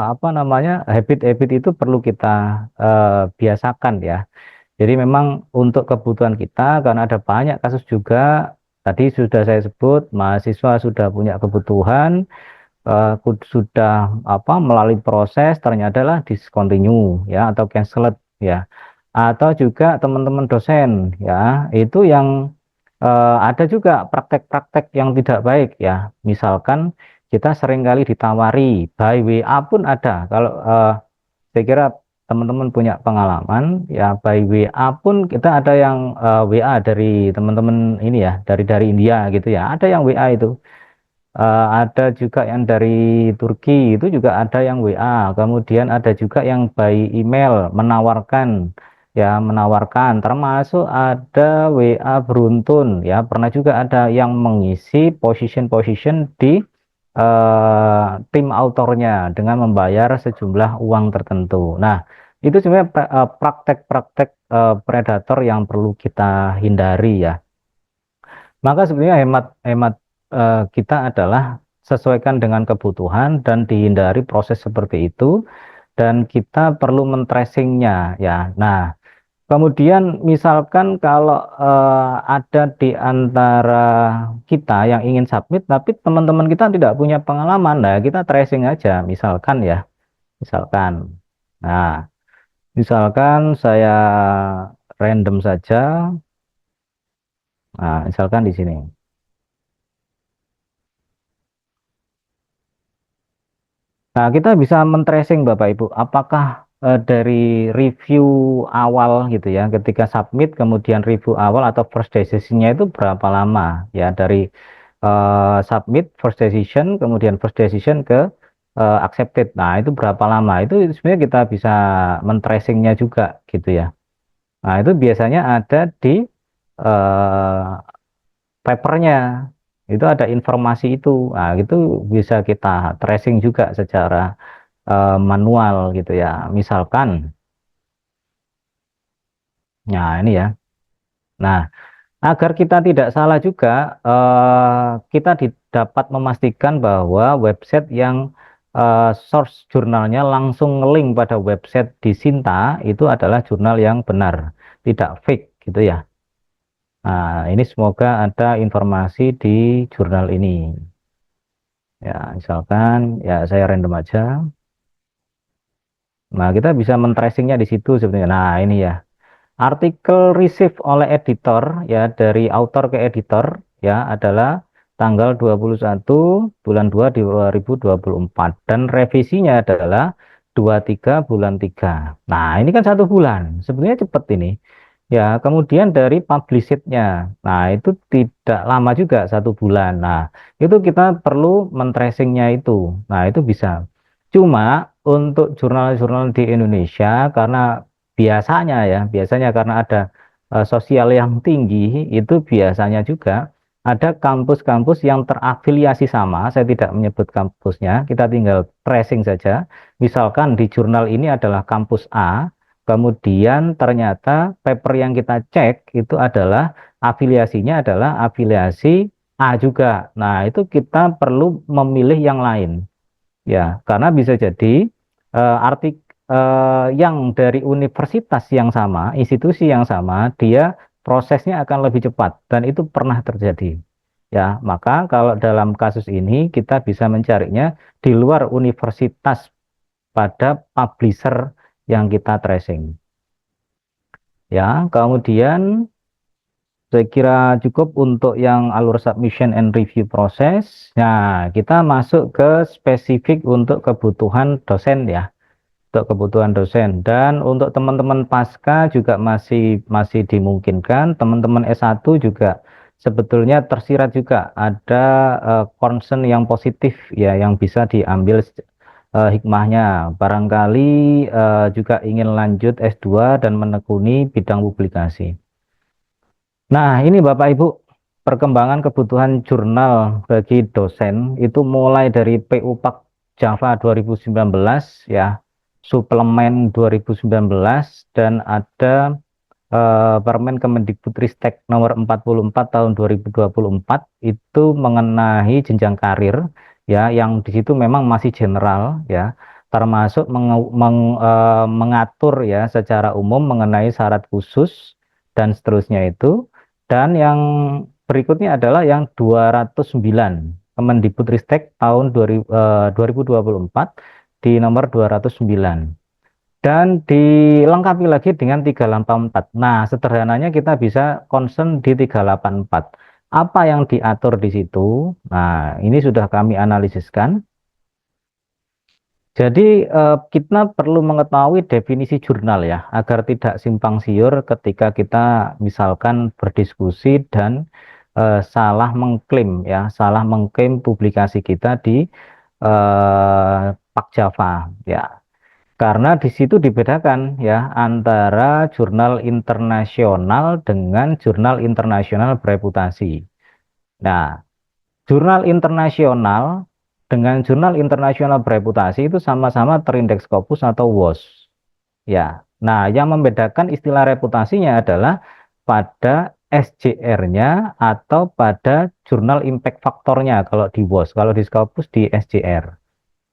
apa namanya habit-habit itu perlu kita biasakan ya. Jadi memang untuk kebutuhan kita karena ada banyak kasus juga tadi sudah saya sebut mahasiswa sudah punya kebutuhan sudah apa melalui proses ternyata adalah discontinue ya atau cancelled ya. Atau juga teman-teman dosen ya itu yang ada juga praktek-praktek yang tidak baik ya. Misalkan kita seringkali ditawari by WA pun ada. Kalau saya kira teman-teman punya pengalaman ya by WA pun kita ada yang WA dari teman-teman ini ya dari India gitu ya. Ada yang WA itu. Ada juga yang dari Turki itu juga ada yang WA. Kemudian ada juga yang by email menawarkan termasuk ada WA beruntun ya pernah juga ada yang mengisi position-position di tim autornya dengan membayar sejumlah uang tertentu. Nah, itu sebenarnya praktek-praktek predator yang perlu kita hindari ya. Maka sebenarnya hemat kita adalah sesuaikan dengan kebutuhan dan dihindari proses seperti itu dan kita perlu men-tracingnya ya. Nah, kemudian misalkan kalau ada di antara kita yang ingin submit tapi teman-teman kita tidak punya pengalaman, nah kita tracing aja misalkan ya. Misalkan. Nah, misalkan saya random saja. Nah, misalkan di sini. Nah, kita bisa men-tracing Bapak Ibu, apakah dari review awal gitu ya, ketika submit kemudian review awal atau first decision-nya itu berapa lama ya dari submit first decision kemudian first decision ke accepted. Nah, itu berapa lama? Itu sebenarnya kita bisa men-tracingnya juga gitu ya. Nah, itu biasanya ada di eh, papernya. Itu ada informasi itu. Nah, itu bisa kita tracing juga secara manual gitu ya. Misalkan, nah ini ya. Nah, agar kita tidak salah juga, kita dapat memastikan bahwa website yang source jurnalnya langsung ngelink pada website di Sinta itu adalah jurnal yang benar, tidak fake gitu ya. Nah, ini semoga ada informasi di jurnal ini. Ya, misalkan ya saya random aja. Nah, kita bisa men-tracingnya di situ sebenarnya. Nah, ini ya. Artikel receive oleh editor ya dari author ke editor ya adalah tanggal 21 bulan 2 2024 dan revisinya adalah 23 bulan 3. Nah, ini kan 1 bulan. Sebenarnya cepat ini. Ya, kemudian dari publish-nya. Nah, itu tidak lama juga 1 bulan. Nah, itu kita perlu men-tracingnya itu. Nah, itu bisa. Cuma untuk jurnal-jurnal di Indonesia karena biasanya karena ada sosial yang tinggi, itu biasanya juga ada kampus-kampus yang terafiliasi sama, saya tidak menyebut kampusnya, kita tinggal tracing saja. Misalkan di jurnal ini adalah kampus A, kemudian ternyata paper yang kita cek itu adalah afiliasinya adalah afiliasi A juga. Nah, itu kita perlu memilih yang lain. Ya, karena bisa jadi artik yang dari universitas yang sama, institusi yang sama, dia prosesnya akan lebih cepat dan itu pernah terjadi. Ya, maka kalau dalam kasus ini kita bisa mencarinya di luar universitas pada publisher yang kita tracing. Ya, kemudian saya kira cukup untuk yang alur submission and review proses. Nah, kita masuk ke spesifik untuk kebutuhan dosen ya, untuk kebutuhan dosen. Dan untuk teman-teman pasca juga masih dimungkinkan. Teman-teman S1 juga sebetulnya tersirat juga ada concern yang positif ya, yang bisa diambil hikmahnya. Barangkali juga ingin lanjut S2 dan menekuni bidang publikasi. Nah, ini Bapak Ibu, perkembangan kebutuhan jurnal bagi dosen itu mulai dari PU Pak Java 2019 ya, suplemen 2019 dan ada Permen Kemendikbudristek nomor 44 tahun 2024 itu mengenai jenjang karir ya, yang di situ memang masih general ya, termasuk mengatur ya secara umum mengenai syarat khusus dan seterusnya itu. Dan yang berikutnya adalah yang 209 Kemendikbudristek tahun 2024 di nomor 209 dan dilengkapi lagi dengan 384. Nah, sederhananya kita bisa concern di 384. Apa yang diatur di situ? Nah, ini sudah kami analisiskan. Jadi kita perlu mengetahui definisi jurnal ya, agar tidak simpang siur ketika kita misalkan berdiskusi dan salah mengklaim ya, salah mengklaim publikasi kita di Pak Java ya. Karena di situ dibedakan ya antara jurnal internasional dengan jurnal internasional bereputasi. Nah, jurnal internasional dengan jurnal internasional bereputasi itu sama-sama terindeks Scopus atau WOS. Ya. Nah, yang membedakan istilah reputasinya adalah pada SJR-nya atau pada jurnal impact faktornya kalau di WOS, kalau di Scopus di SJR.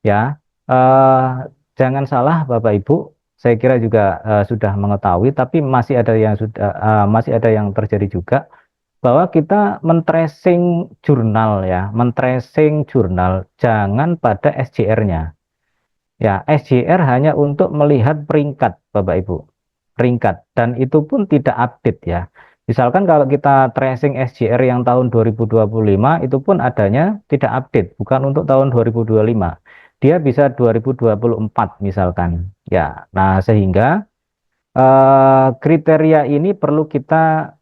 Ya, eh, jangan salah Bapak Ibu, saya kira juga sudah mengetahui, tapi masih ada yang terjadi juga bahwa kita men-tracing jurnal ya, men-tracing jurnal jangan pada SJR-nya. Ya, SJR hanya untuk melihat peringkat Bapak Ibu, peringkat dan itu pun tidak update ya. Misalkan kalau kita tracing SJR yang tahun 2025 itu pun adanya tidak update, bukan untuk tahun 2025. Dia bisa 2024 misalkan. Ya, nah sehingga kriteria ini perlu kita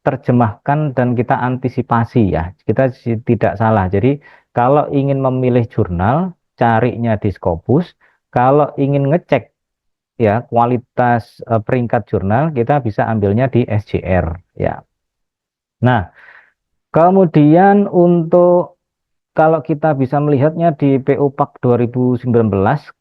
terjemahkan dan kita antisipasi ya. Kita tidak salah. Jadi kalau ingin memilih jurnal, carinya di Scopus. Kalau ingin ngecek ya kualitas peringkat jurnal, kita bisa ambilnya di SJR ya. Nah, kemudian untuk kalau kita bisa melihatnya di PO Pak 2019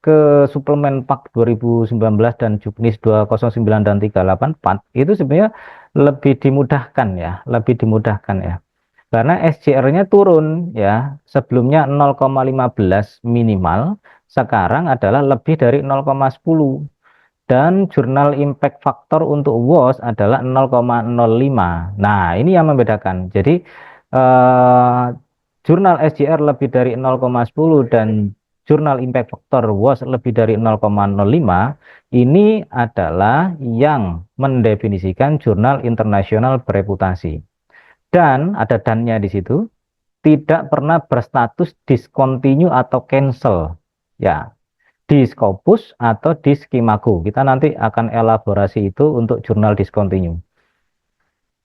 ke suplemen Pak 2019 dan Juknis 209 dan 384 itu sebenarnya lebih dimudahkan ya, lebih dimudahkan ya. Karena SJR-nya turun ya, sebelumnya 0,15 minimal, sekarang adalah lebih dari 0,10. Dan jurnal impact factor untuk WOS adalah 0,05. Nah, ini yang membedakan. Jadi eh, jurnal SJR lebih dari 0,10 dan jurnal impact factor WOS lebih dari 0,05, ini adalah yang mendefinisikan jurnal internasional bereputasi. Dan ada dannya di situ, tidak pernah berstatus discontinue atau cancel. Ya, di Scopus atau di Skimago. Kita nanti akan elaborasi itu untuk jurnal discontinue.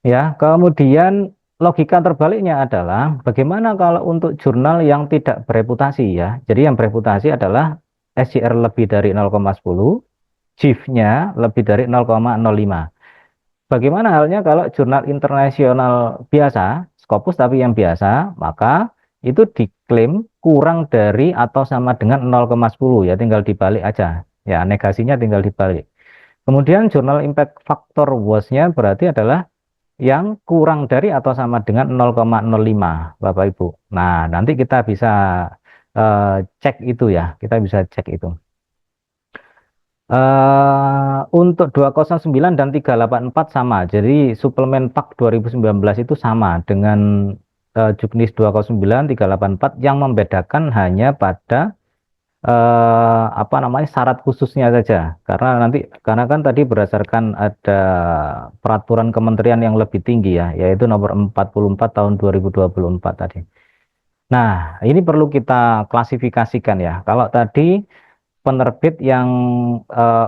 Ya, kemudian logika terbaliknya adalah bagaimana kalau untuk jurnal yang tidak bereputasi ya. Jadi yang bereputasi adalah SJR lebih dari 0,10, JIF-nya lebih dari 0,05. Bagaimana halnya kalau jurnal internasional biasa, Scopus tapi yang biasa, maka itu diklaim kurang dari atau sama dengan 0,10 ya, tinggal dibalik aja. Ya, negasinya tinggal dibalik. Kemudian jurnal impact factor WOS-nya berarti adalah yang kurang dari atau sama dengan 0,05, Bapak Ibu. Nah, nanti kita bisa cek itu ya, kita bisa cek itu. Untuk 209 dan 384 sama. Jadi suplemen PAK 2019 itu sama dengan Juknis 209, 384 yang membedakan hanya pada apa namanya syarat khususnya saja. Karena kan tadi berdasarkan ada peraturan kementerian yang lebih tinggi ya, yaitu nomor 44 tahun 2024 tadi. Nah, ini perlu kita klasifikasikan ya. Kalau tadi penerbit yang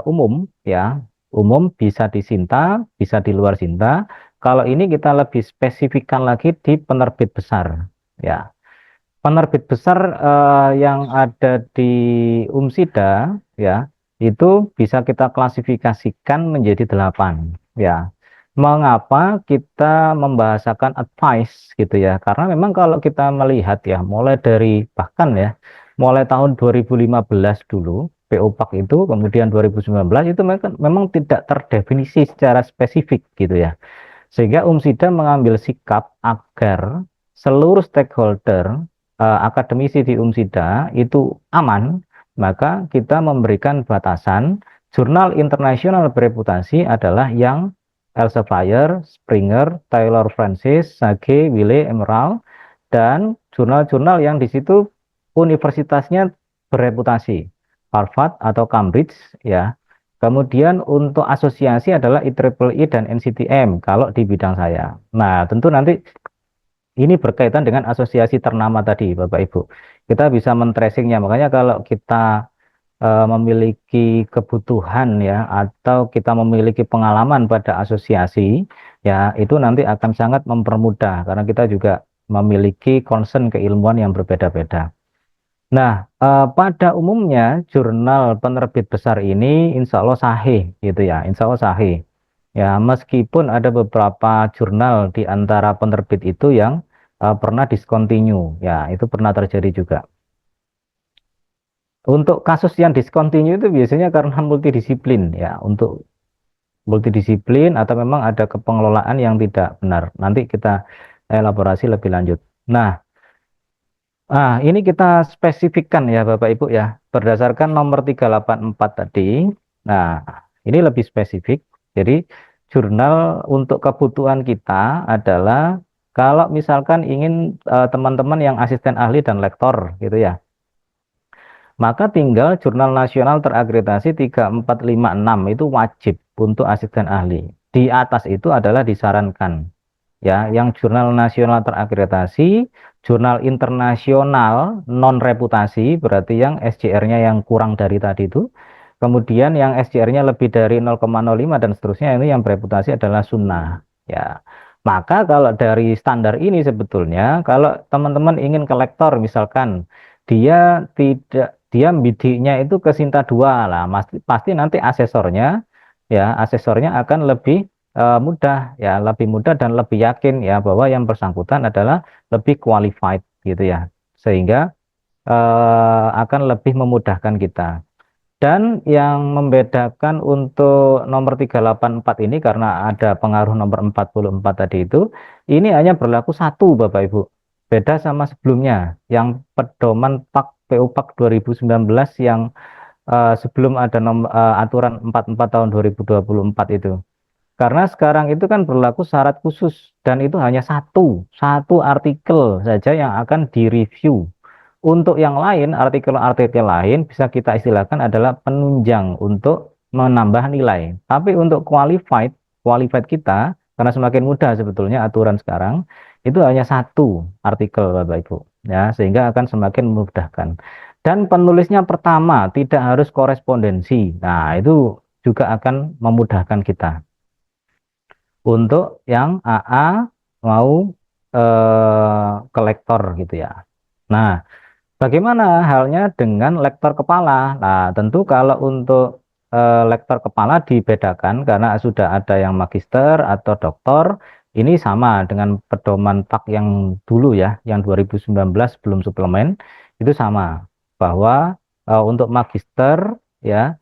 umum ya, umum bisa di Sinta, bisa di luar Sinta. Kalau ini kita lebih spesifikkan lagi di penerbit besar ya. Penerbit besar yang ada di Umsida ya, itu bisa kita klasifikasikan menjadi 8 ya. Mengapa kita membahasakan advice gitu ya? Karena memang kalau kita melihat ya, mulai dari bahkan ya, mulai tahun 2015 dulu, PO-PAK itu, kemudian 2019 itu memang tidak terdefinisi secara spesifik gitu ya. Sehingga Umsida mengambil sikap agar seluruh stakeholder, akademisi di Umsida itu aman, maka kita memberikan batasan jurnal internasional bereputasi adalah yang Elsevier, Springer, Taylor Francis, Sage, Wiley, Emerald, dan jurnal-jurnal yang di situ universitasnya bereputasi, Harvard atau Cambridge, ya. Kemudian untuk asosiasi adalah IEEE dan NCTM kalau di bidang saya. Nah, tentu nanti ini berkaitan dengan asosiasi ternama tadi, Bapak Ibu. Kita bisa men-tracingnya. Makanya kalau kita memiliki kebutuhan ya atau kita memiliki pengalaman pada asosiasi ya itu nanti akan sangat mempermudah karena kita juga memiliki concern keilmuan yang berbeda-beda. Nah, pada umumnya jurnal penerbit besar ini insya Allah sahih gitu ya, insya Allah sahih. Ya, meskipun ada beberapa jurnal di antara penerbit itu yang pernah discontinue, ya itu pernah terjadi juga. Untuk kasus yang discontinue itu biasanya karena multidisiplin ya, untuk multidisiplin atau memang ada kepengelolaan yang tidak benar. Nanti kita elaborasi lebih lanjut. Nah, ini kita spesifikkan ya Bapak Ibu ya, berdasarkan nomor 384 tadi. Nah, ini lebih spesifik. Jadi jurnal untuk kebutuhan kita adalah kalau misalkan ingin teman-teman yang asisten ahli dan lektor gitu ya, maka tinggal jurnal nasional terakreditasi 3456 itu wajib untuk asisten ahli. Di atas itu adalah disarankan. Ya, yang jurnal nasional terakreditasi, jurnal internasional non reputasi, berarti yang SJR-nya yang kurang dari tadi itu. Kemudian yang SJR-nya lebih dari 0,05 dan seterusnya ini yang bereputasi adalah sunnah. Ya. Maka kalau dari standar ini sebetulnya kalau teman-teman ingin ke lektor misalkan dia bidiknya itu ke Sinta 2 lah, pasti nanti asesornya akan lebih mudah ya, lebih mudah dan lebih yakin ya bahwa yang bersangkutan adalah lebih qualified gitu ya, sehingga akan lebih memudahkan kita. Dan yang membedakan untuk nomor 384 ini karena ada pengaruh nomor 44 tadi itu, ini hanya berlaku satu Bapak Ibu. Beda sama sebelumnya, yang pedoman PAK PU PAK 2019 yang sebelum ada aturan 44 tahun 2024 itu. Karena sekarang itu kan berlaku syarat khusus dan itu hanya satu artikel saja yang akan direview. Untuk yang lain, artikel-artikel lain bisa kita istilahkan adalah penunjang untuk menambah nilai. Tapi untuk qualified kita, karena semakin mudah sebetulnya aturan sekarang, itu hanya satu artikel Bapak Ibu. Ya, sehingga akan semakin memudahkan. Dan penulisnya pertama, tidak harus korespondensi. Nah, itu juga akan memudahkan kita. Untuk yang AA mau ke lektor gitu ya. Nah, bagaimana halnya dengan lektor kepala? Nah, tentu kalau untuk lektor kepala dibedakan karena sudah ada yang magister atau doktor. Ini sama dengan pedoman PAK yang dulu ya, yang 2019 belum suplemen, itu sama. Bahwa untuk magister ya,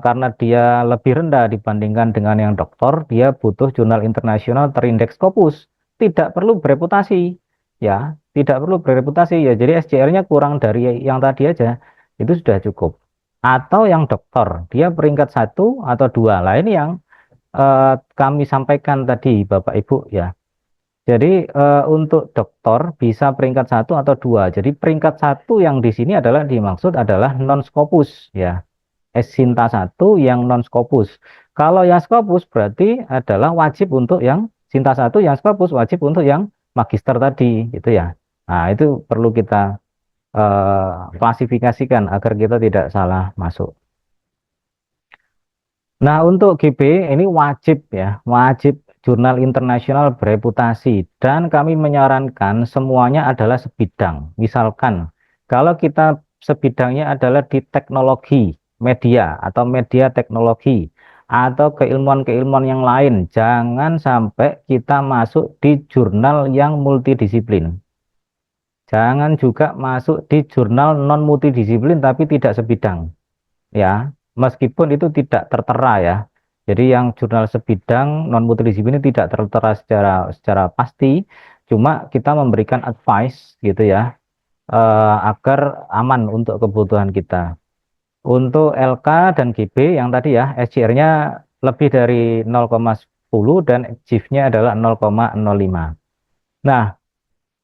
karena dia lebih rendah dibandingkan dengan yang doktor, dia butuh jurnal internasional terindeks Scopus. Tidak perlu bereputasi ya, tidak perlu bereputasi ya, jadi SJR-nya kurang dari yang tadi aja, itu sudah cukup. Atau yang dokter dia peringkat 1 atau 2 lah, ini yang kami sampaikan tadi Bapak Ibu ya. Jadi untuk dokter bisa peringkat 1 atau 2, jadi peringkat 1 yang di sini adalah dimaksud adalah non Scopus ya, Sinta 1 yang non Scopus. Kalau yang Scopus berarti adalah wajib untuk yang Sinta 1, yang Scopus wajib untuk yang magister tadi gitu ya. Nah, itu perlu kita klasifikasikan agar kita tidak salah masuk. Nah, untuk GB ini wajib ya, wajib jurnal internasional bereputasi, dan kami menyarankan semuanya adalah sebidang. Misalkan kalau kita sebidangnya adalah di teknologi media atau media teknologi atau keilmuan-keilmuan yang lain, jangan sampai kita masuk di jurnal yang multidisiplin. Jangan juga masuk di jurnal non multidisiplin tapi tidak sebidang ya, meskipun itu tidak tertera ya. Jadi yang jurnal sebidang non multidisiplin ini tidak tertera secara pasti, cuma kita memberikan advice gitu ya, agar aman untuk kebutuhan kita. Untuk LK dan GB yang tadi ya, SCR-nya lebih dari 0,10 dan GIF-nya adalah 0,05. Nah,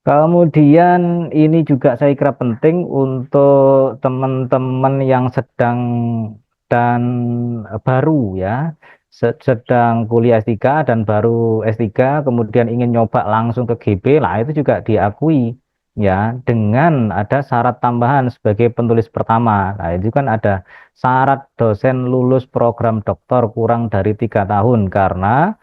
kemudian ini juga saya kira penting untuk teman-teman yang sedang dan baru ya, sedang kuliah S3 dan baru S3 kemudian ingin nyoba langsung ke GB lah, itu juga diakui ya, dengan ada syarat tambahan sebagai penulis pertama. Nah, itu kan ada syarat dosen lulus program doktor kurang dari 3 tahun, karena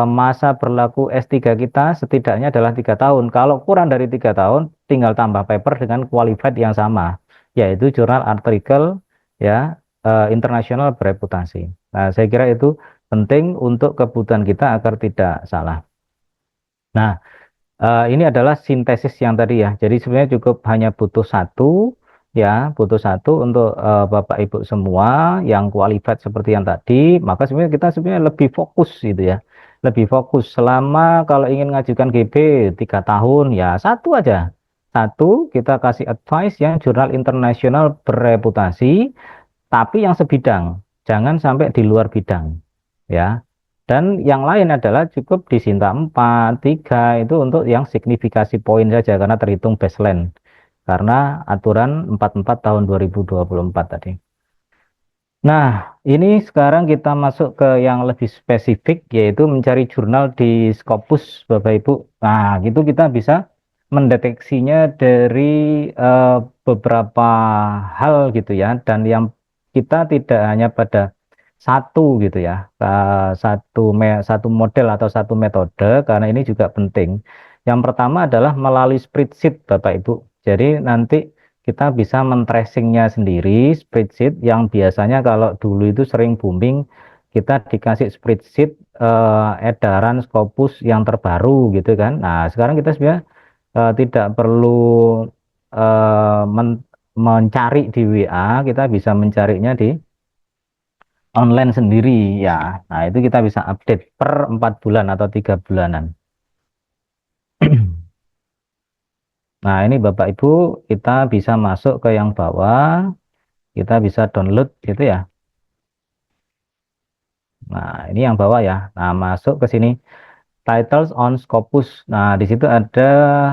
masa berlaku S3 kita setidaknya adalah 3 tahun. Kalau kurang dari 3 tahun, tinggal tambah paper dengan qualified yang sama, yaitu jurnal artikel ya, internasional bereputasi. Nah, saya kira itu penting untuk kebutuhan kita agar tidak salah. Nah, ini adalah sintesis yang tadi ya. Jadi sebenarnya cukup hanya butuh satu ya, butuh satu untuk Bapak Ibu semua yang qualified seperti yang tadi. Maka sebenarnya kita sebenarnya lebih fokus gitu ya. Lebih fokus selama kalau ingin ngajukan GB 3 tahun ya, satu aja. Satu, kita kasih advice yang jurnal internasional bereputasi, tapi yang sebidang. Jangan sampai di luar bidang ya. Dan yang lain adalah cukup di Sinta 4, 3 itu untuk yang signifikasi poin saja karena terhitung baseline. Karena aturan 44 tahun 2024 tadi. Nah, ini sekarang kita masuk ke yang lebih spesifik, yaitu mencari jurnal di Scopus, Bapak Ibu. Nah, gitu kita bisa mendeteksinya dari eh, beberapa hal gitu ya. Dan yang kita tidak hanya pada satu gitu ya, satu model atau satu metode, karena ini juga penting. Yang pertama adalah melalui spreadsheet, Bapak Ibu. Jadi nanti kita bisa men-tracingnya sendiri, spreadsheet yang biasanya kalau dulu itu sering booming, kita dikasih spreadsheet edaran Scopus yang terbaru gitu kan. Nah, sekarang kita sebenarnya tidak perlu mencari di WA, kita bisa mencarinya di online sendiri ya. Nah, itu kita bisa update per 4 bulan atau 3 bulanan. Nah, ini Bapak Ibu, kita bisa masuk ke yang bawah, kita bisa download gitu ya. Nah, ini yang bawah ya. Nah, masuk ke sini. Titles on Scopus. Nah, di situ ada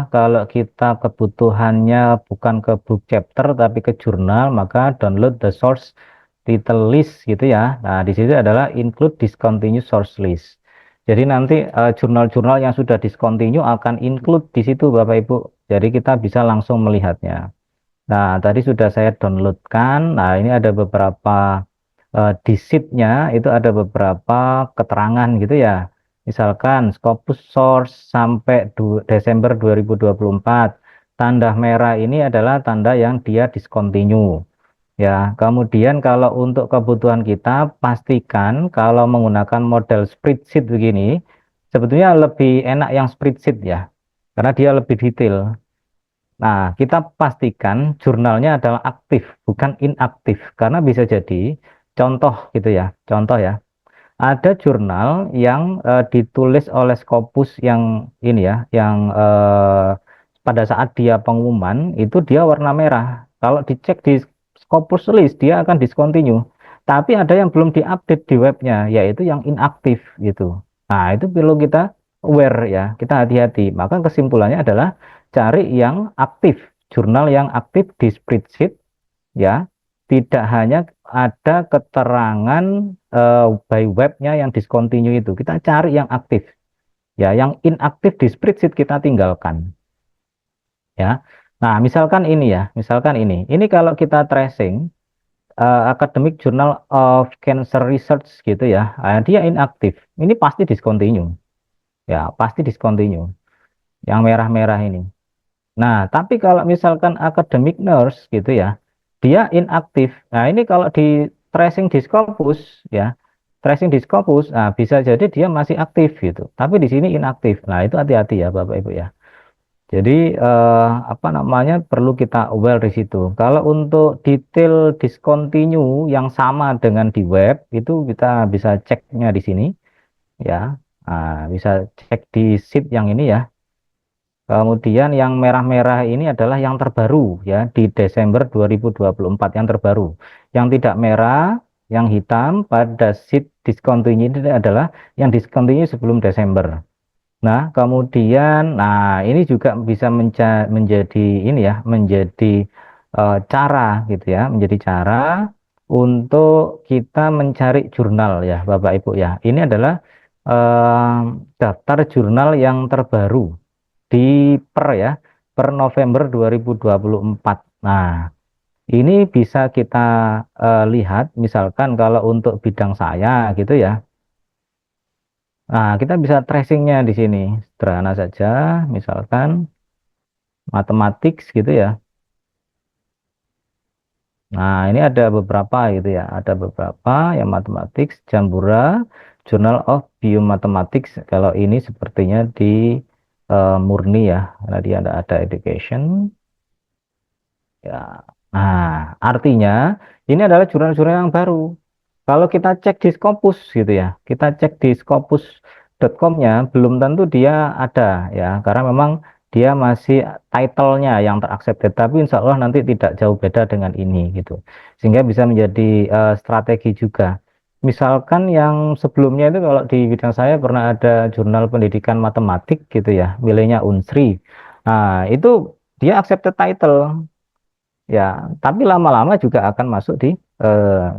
kalau kita kebutuhannya bukan ke book chapter tapi ke jurnal, maka download the source title list gitu ya. Nah, di situ adalah include discontinued source list. Jadi nanti jurnal-jurnal yang sudah discontinue akan include di situ Bapak Ibu. Jadi kita bisa langsung melihatnya. Nah, tadi sudah saya downloadkan. Nah, ini ada beberapa di sheet-nya itu ada beberapa keterangan gitu ya. Misalkan Scopus Source sampai Desember 2024. Tanda merah ini adalah tanda yang dia discontinue. Ya, kemudian kalau untuk kebutuhan kita, pastikan kalau menggunakan model spreadsheet begini, sebetulnya lebih enak yang spreadsheet ya, karena dia lebih detail. Nah, kita pastikan jurnalnya adalah aktif, bukan inaktif. Karena bisa jadi, contoh gitu ya, contoh ya, ada jurnal yang ditulis oleh Scopus yang ini ya, yang pada saat dia pengumuman, itu dia warna merah. Kalau dicek di Scopus list, dia akan discontinue. Tapi ada yang belum diupdate di webnya, yaitu yang inaktif gitu. Nah, itu perlu kita aware ya, kita hati-hati. Maka kesimpulannya adalah cari yang aktif, jurnal yang aktif di spreadsheet ya, tidak hanya ada keterangan by webnya yang discontinue itu, kita cari yang aktif ya, yang inaktif di spreadsheet kita tinggalkan ya. Nah, misalkan ini ya, misalkan ini kalau kita tracing Academic Journal of Cancer Research gitu ya, dia inaktif, ini pasti discontinue ya, pasti discontinue yang merah-merah ini. Nah, tapi kalau misalkan academic nurse gitu ya, dia inaktif. Nah, ini kalau di tracing di Scopus ya, tracing di Scopus, nah bisa jadi dia masih aktif gitu. Tapi di sini inaktif. Nah, itu hati-hati ya Bapak Ibu ya. Jadi apa namanya perlu kita aware di situ. Kalau untuk detail discontinue yang sama dengan di web itu kita bisa ceknya di sini ya. Nah, bisa cek di sheet yang ini ya. Kemudian yang merah-merah ini adalah yang terbaru ya di Desember 2024 yang terbaru. Yang tidak merah, yang hitam pada sheet discontinue ini adalah yang discontinue sebelum Desember. Nah, kemudian ini juga bisa menjadi ini ya, menjadi cara gitu ya, menjadi cara untuk kita mencari jurnal ya, Bapak Ibu ya. Ini adalah eh, daftar jurnal yang terbaru di ya per November 2024. Nah, ini bisa kita lihat misalkan kalau untuk bidang saya gitu ya. Nah, kita bisa tracingnya di sini. Sederhana saja, misalkan matematik gitu ya. Nah, ini ada beberapa gitu ya. Ada beberapa yang matematik, Jambura, Journal of Biomathematics. Kalau ini sepertinya di murni ya, karena dia ada education. Ya. Nah, artinya ini adalah jurnal-jurnal yang baru. Kalau kita cek di Scopus gitu ya, kita cek di scopus.com-nya belum tentu dia ada ya, karena memang dia masih title-nya yang teraccepted, tapi insya Allah nanti tidak jauh beda dengan ini gitu. Sehingga bisa menjadi strategi juga. Misalkan yang sebelumnya itu kalau di bidang saya pernah ada jurnal pendidikan matematik gitu ya, miliknya Unsri. Nah, itu dia accepted title ya, tapi lama-lama juga akan masuk eh,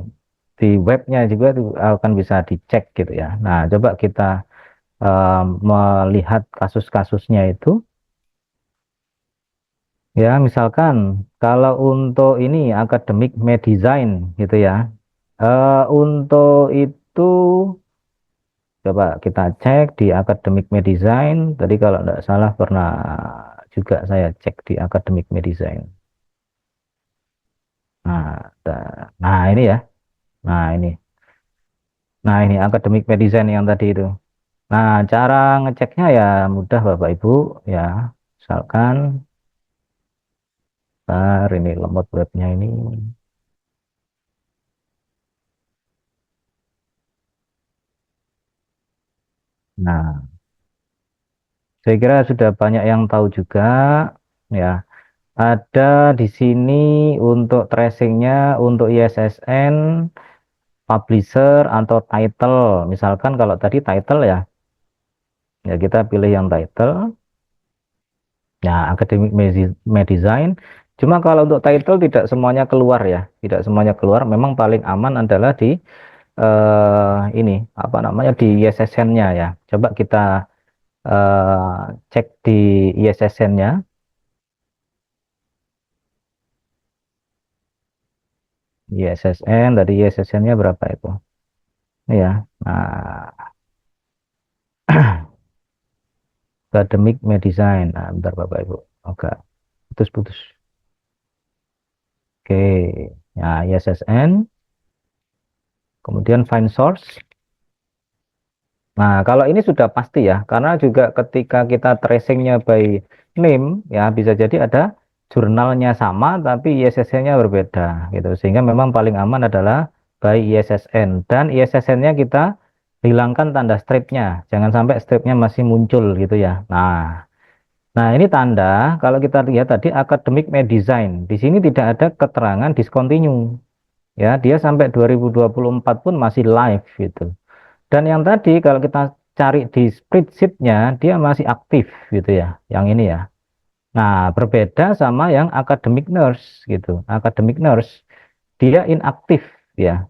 di webnya juga itu akan bisa dicek gitu ya. Nah, coba kita melihat kasus-kasusnya itu. Ya, misalkan kalau untuk ini akademik meddesign gitu ya. Untuk itu coba kita cek di akademik meddesign. Tadi kalau tidak salah pernah juga saya cek di Academic Medicine. Nah, nah ini ya. Nah ini. Nah ini Academic Medicine yang tadi itu. Nah, cara ngeceknya ya mudah Bapak Ibu ya. Misalkan ntar ini lemot webnya ini. Nah, saya kira sudah banyak yang tahu juga ya. Ada di sini untuk tracingnya untuk ISSN, publisher atau title. Misalkan kalau tadi title ya, ya kita pilih yang title. Ya, Academic Medicine. Cuma kalau untuk title tidak semuanya keluar ya, tidak semuanya keluar. Memang paling aman adalah di ini apa namanya di ISSN-nya ya. Coba kita cek di ISSN-nya. ISSN dari ISSN-nya berapa itu? Ini ya. Nah, Academic Medicine. Nah, bentar Bapak Ibu. Oke, putus-putus. Oke. Ya, ISSN. Kemudian find source. Nah, kalau ini sudah pasti ya, karena juga ketika kita tracingnya by name, ya bisa jadi ada jurnalnya sama, tapi ISSN-nya berbeda, gitu. Sehingga memang paling aman adalah by ISSN. Dan ISSN-nya kita hilangkan tanda stripnya, jangan sampai stripnya masih muncul, gitu ya. Nah, ini tanda, kalau kita lihat tadi Academic Medicine, di sini tidak ada keterangan discontinue, ya. Dia sampai 2024 pun masih live, gitu. Dan yang tadi kalau kita cari di spreadsheet-nya dia masih aktif gitu ya, yang ini ya. Nah, berbeda sama yang academic nurse gitu. Academic nurse dia inaktif ya.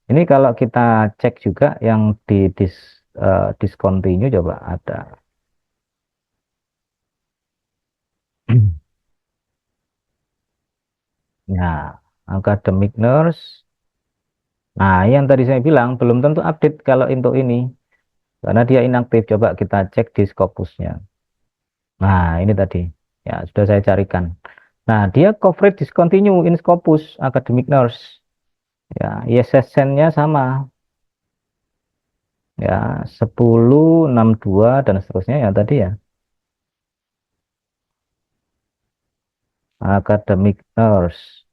Ini kalau kita cek juga yang di discontinue coba ada. Nah, academic nurse. Nah, yang tadi saya bilang belum tentu update kalau untuk ini karena dia inaktif. Coba kita cek di Scopus-nya. Nah, ini tadi. Ya, sudah saya carikan. Nah, dia coverage discontinue in Scopus Academic Nurse. Ya, ISSN-nya sama. Ya, 10, 62 dan seterusnya ya tadi ya. Academic Nurse.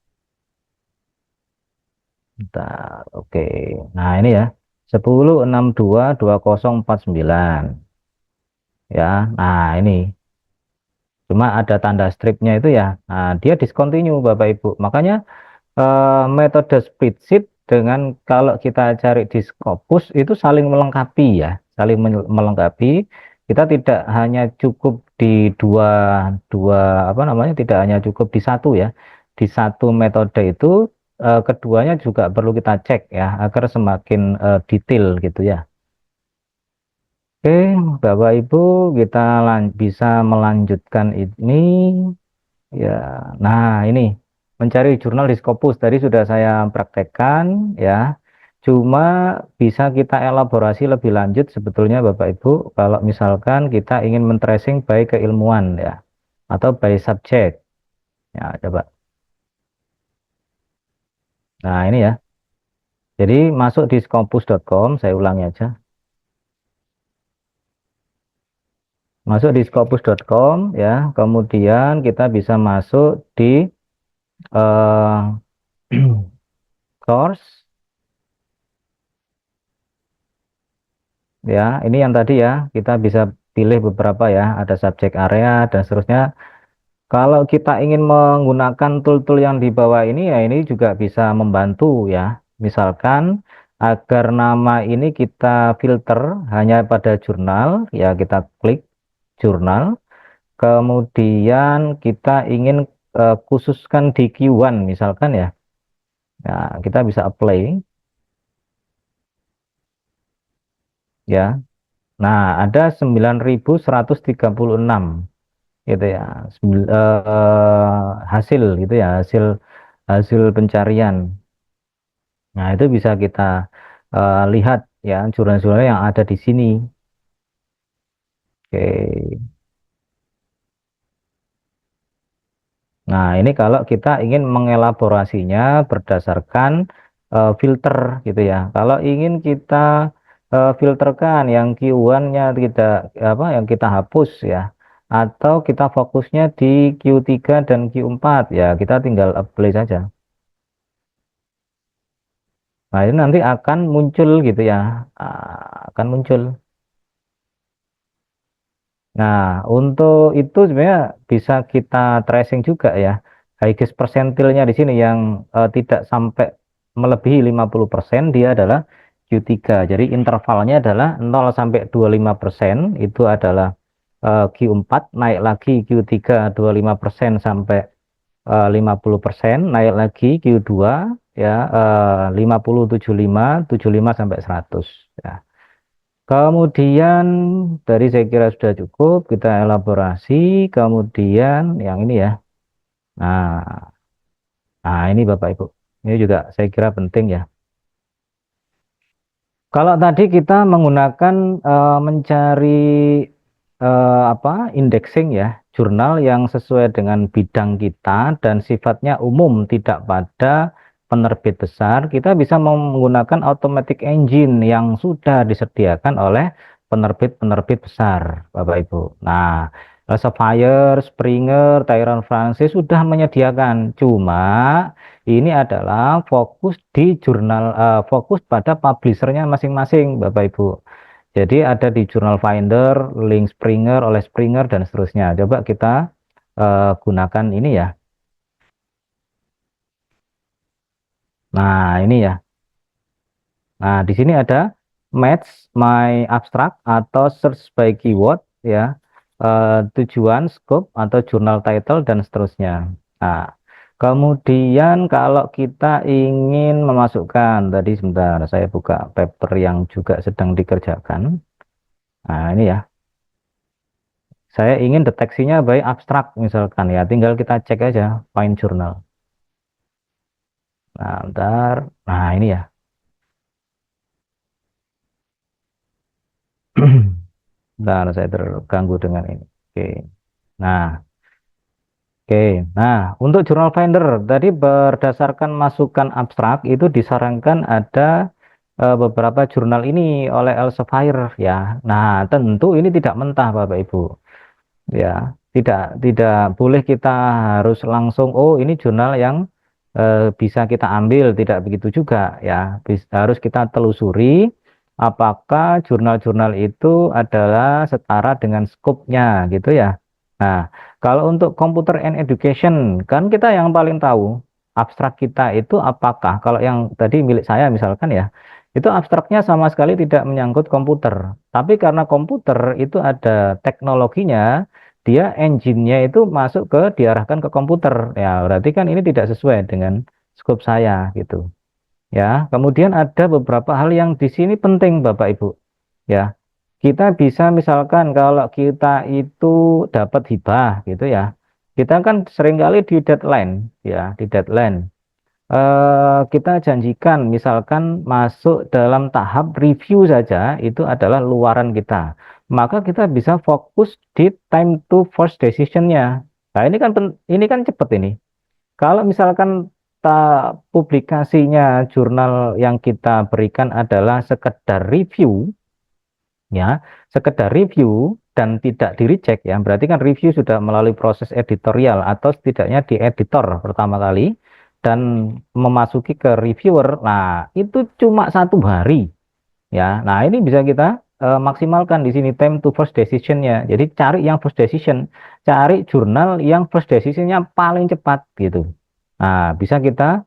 Bentar, oke. Nah, ini ya. 10, 62, 2049. Ya, nah ini. Cuma ada tanda stripnya itu ya. Nah, dia discontinue Bapak Ibu. Makanya metode spreadsheet dengan kalau kita cari di Scopus itu saling melengkapi ya, saling melengkapi. Kita tidak hanya cukup di dua dua apa namanya, tidak hanya cukup di satu ya, di satu metode itu keduanya juga perlu kita cek ya agar semakin detail gitu ya. Oke, Bapak Ibu kita bisa melanjutkan ini. Ya, nah ini mencari jurnal di Scopus tadi sudah saya praktekkan ya. Cuma bisa kita elaborasi lebih lanjut sebetulnya Bapak Ibu kalau misalkan kita ingin men-tracing by keilmuan ya atau by subject. Ya, coba. Nah, ini ya. Jadi masuk di scopus.com, saya ulangi aja. Masuk di scopus.com ya. Kemudian kita bisa masuk di eh course ya, ini yang tadi ya, kita bisa pilih beberapa ya, ada subjek area dan seterusnya. Kalau kita ingin menggunakan tool-tool yang di bawah ini ya, ini juga bisa membantu ya. Misalkan agar nama ini kita filter hanya pada jurnal, ya kita klik jurnal. Kemudian kita ingin khususkan di Q1 misalkan ya. Ya, kita bisa apply ya. Nah, ada 9.136 gitu ya hasil gitu ya hasil hasil pencarian. Nah itu bisa kita lihat ya jurnal-jurnal yang ada di sini. Oke. Nah, ini kalau kita ingin mengelaborasinya berdasarkan filter gitu ya. Kalau ingin kita filterkan yang Q1-nya tidak apa yang kita hapus ya, atau kita fokusnya di Q3 dan Q4 ya, kita tinggal apply saja. Nah, ini nanti akan muncul gitu ya. Akan muncul. Nah, untuk itu sebenarnya bisa kita tracing juga ya. High persentilnya di sini yang tidak sampai melebihi 50% dia adalah Q3. Jadi intervalnya adalah 0 sampai 25%, itu adalah Q4, naik lagi Q3 25% sampai 50%, naik lagi Q2 ya 50 75 sampai 100 ya. Kemudian dari saya kira sudah cukup, kita elaborasi. Kemudian yang ini ya. Nah, nah ini Bapak Ibu. Ini juga saya kira penting ya. Kalau tadi kita menggunakan mencari indexing ya, jurnal yang sesuai dengan bidang kita dan sifatnya umum, tidak pada penerbit besar, kita bisa menggunakan automatic engine yang sudah disediakan oleh penerbit-penerbit besar, Bapak Ibu. Nah, Elsevier, Springer, Tyron Francis sudah menyediakan, cuma ini adalah fokus di jurnal, fokus pada publishernya masing-masing, Bapak Ibu. Jadi ada di Journal Finder, link Springer, oleh Springer, dan seterusnya. Coba kita gunakan ini ya. Nah, ini ya. Nah, di sini ada match my abstract atau search by keyword ya. Tujuan, scope, atau jurnal title, dan seterusnya. Nah, kemudian kalau kita ingin memasukkan, tadi sebentar saya buka paper yang juga sedang dikerjakan. Nah, ini ya. Saya ingin deteksinya by abstrak misalkan ya, tinggal kita cek aja find journal. Nah, bentar. Nah, ini ya. Bentar, saya terganggu dengan ini. Oke. Nah, oke. Nah, untuk journal finder tadi berdasarkan masukan abstrak itu disarankan ada beberapa jurnal ini oleh Elsevier ya. Nah, tentu ini tidak mentah Bapak Ibu. Ya, tidak boleh kita harus langsung ini jurnal yang bisa kita ambil, tidak begitu juga ya. Harus kita telusuri apakah jurnal-jurnal itu adalah setara dengan skopnya gitu ya. Nah, kalau untuk computer and education kan kita yang paling tahu abstrak kita itu apakah, kalau yang tadi milik saya misalkan ya, itu abstraknya sama sekali tidak menyangkut komputer. Tapi karena komputer itu ada teknologinya, dia engine-nya itu masuk ke diarahkan ke komputer. Ya, berarti kan ini tidak sesuai dengan scope saya gitu. Ya, kemudian ada beberapa hal yang di sini penting Bapak Ibu. Ya, kita bisa misalkan kalau kita itu dapat hibah gitu ya. Kita kan seringkali di deadline ya, di deadline. Kita janjikan misalkan masuk dalam tahap review saja itu adalah luaran kita. Maka kita bisa fokus di time to first decision-nya. Nah, ini kan cepat ini. Kalau misalkan publikasinya jurnal yang kita berikan adalah sekedar review, ya, sekedar review dan tidak di recheck ya, berarti kan review sudah melalui proses editorial atau setidaknya di editor pertama kali dan memasuki ke reviewer. Nah, itu cuma 1 hari ya. Nah, ini bisa kita maksimalkan di sini time to first decision-nya. Jadi cari yang first decision, cari jurnal yang first decision-nya paling cepat gitu. Nah, bisa kita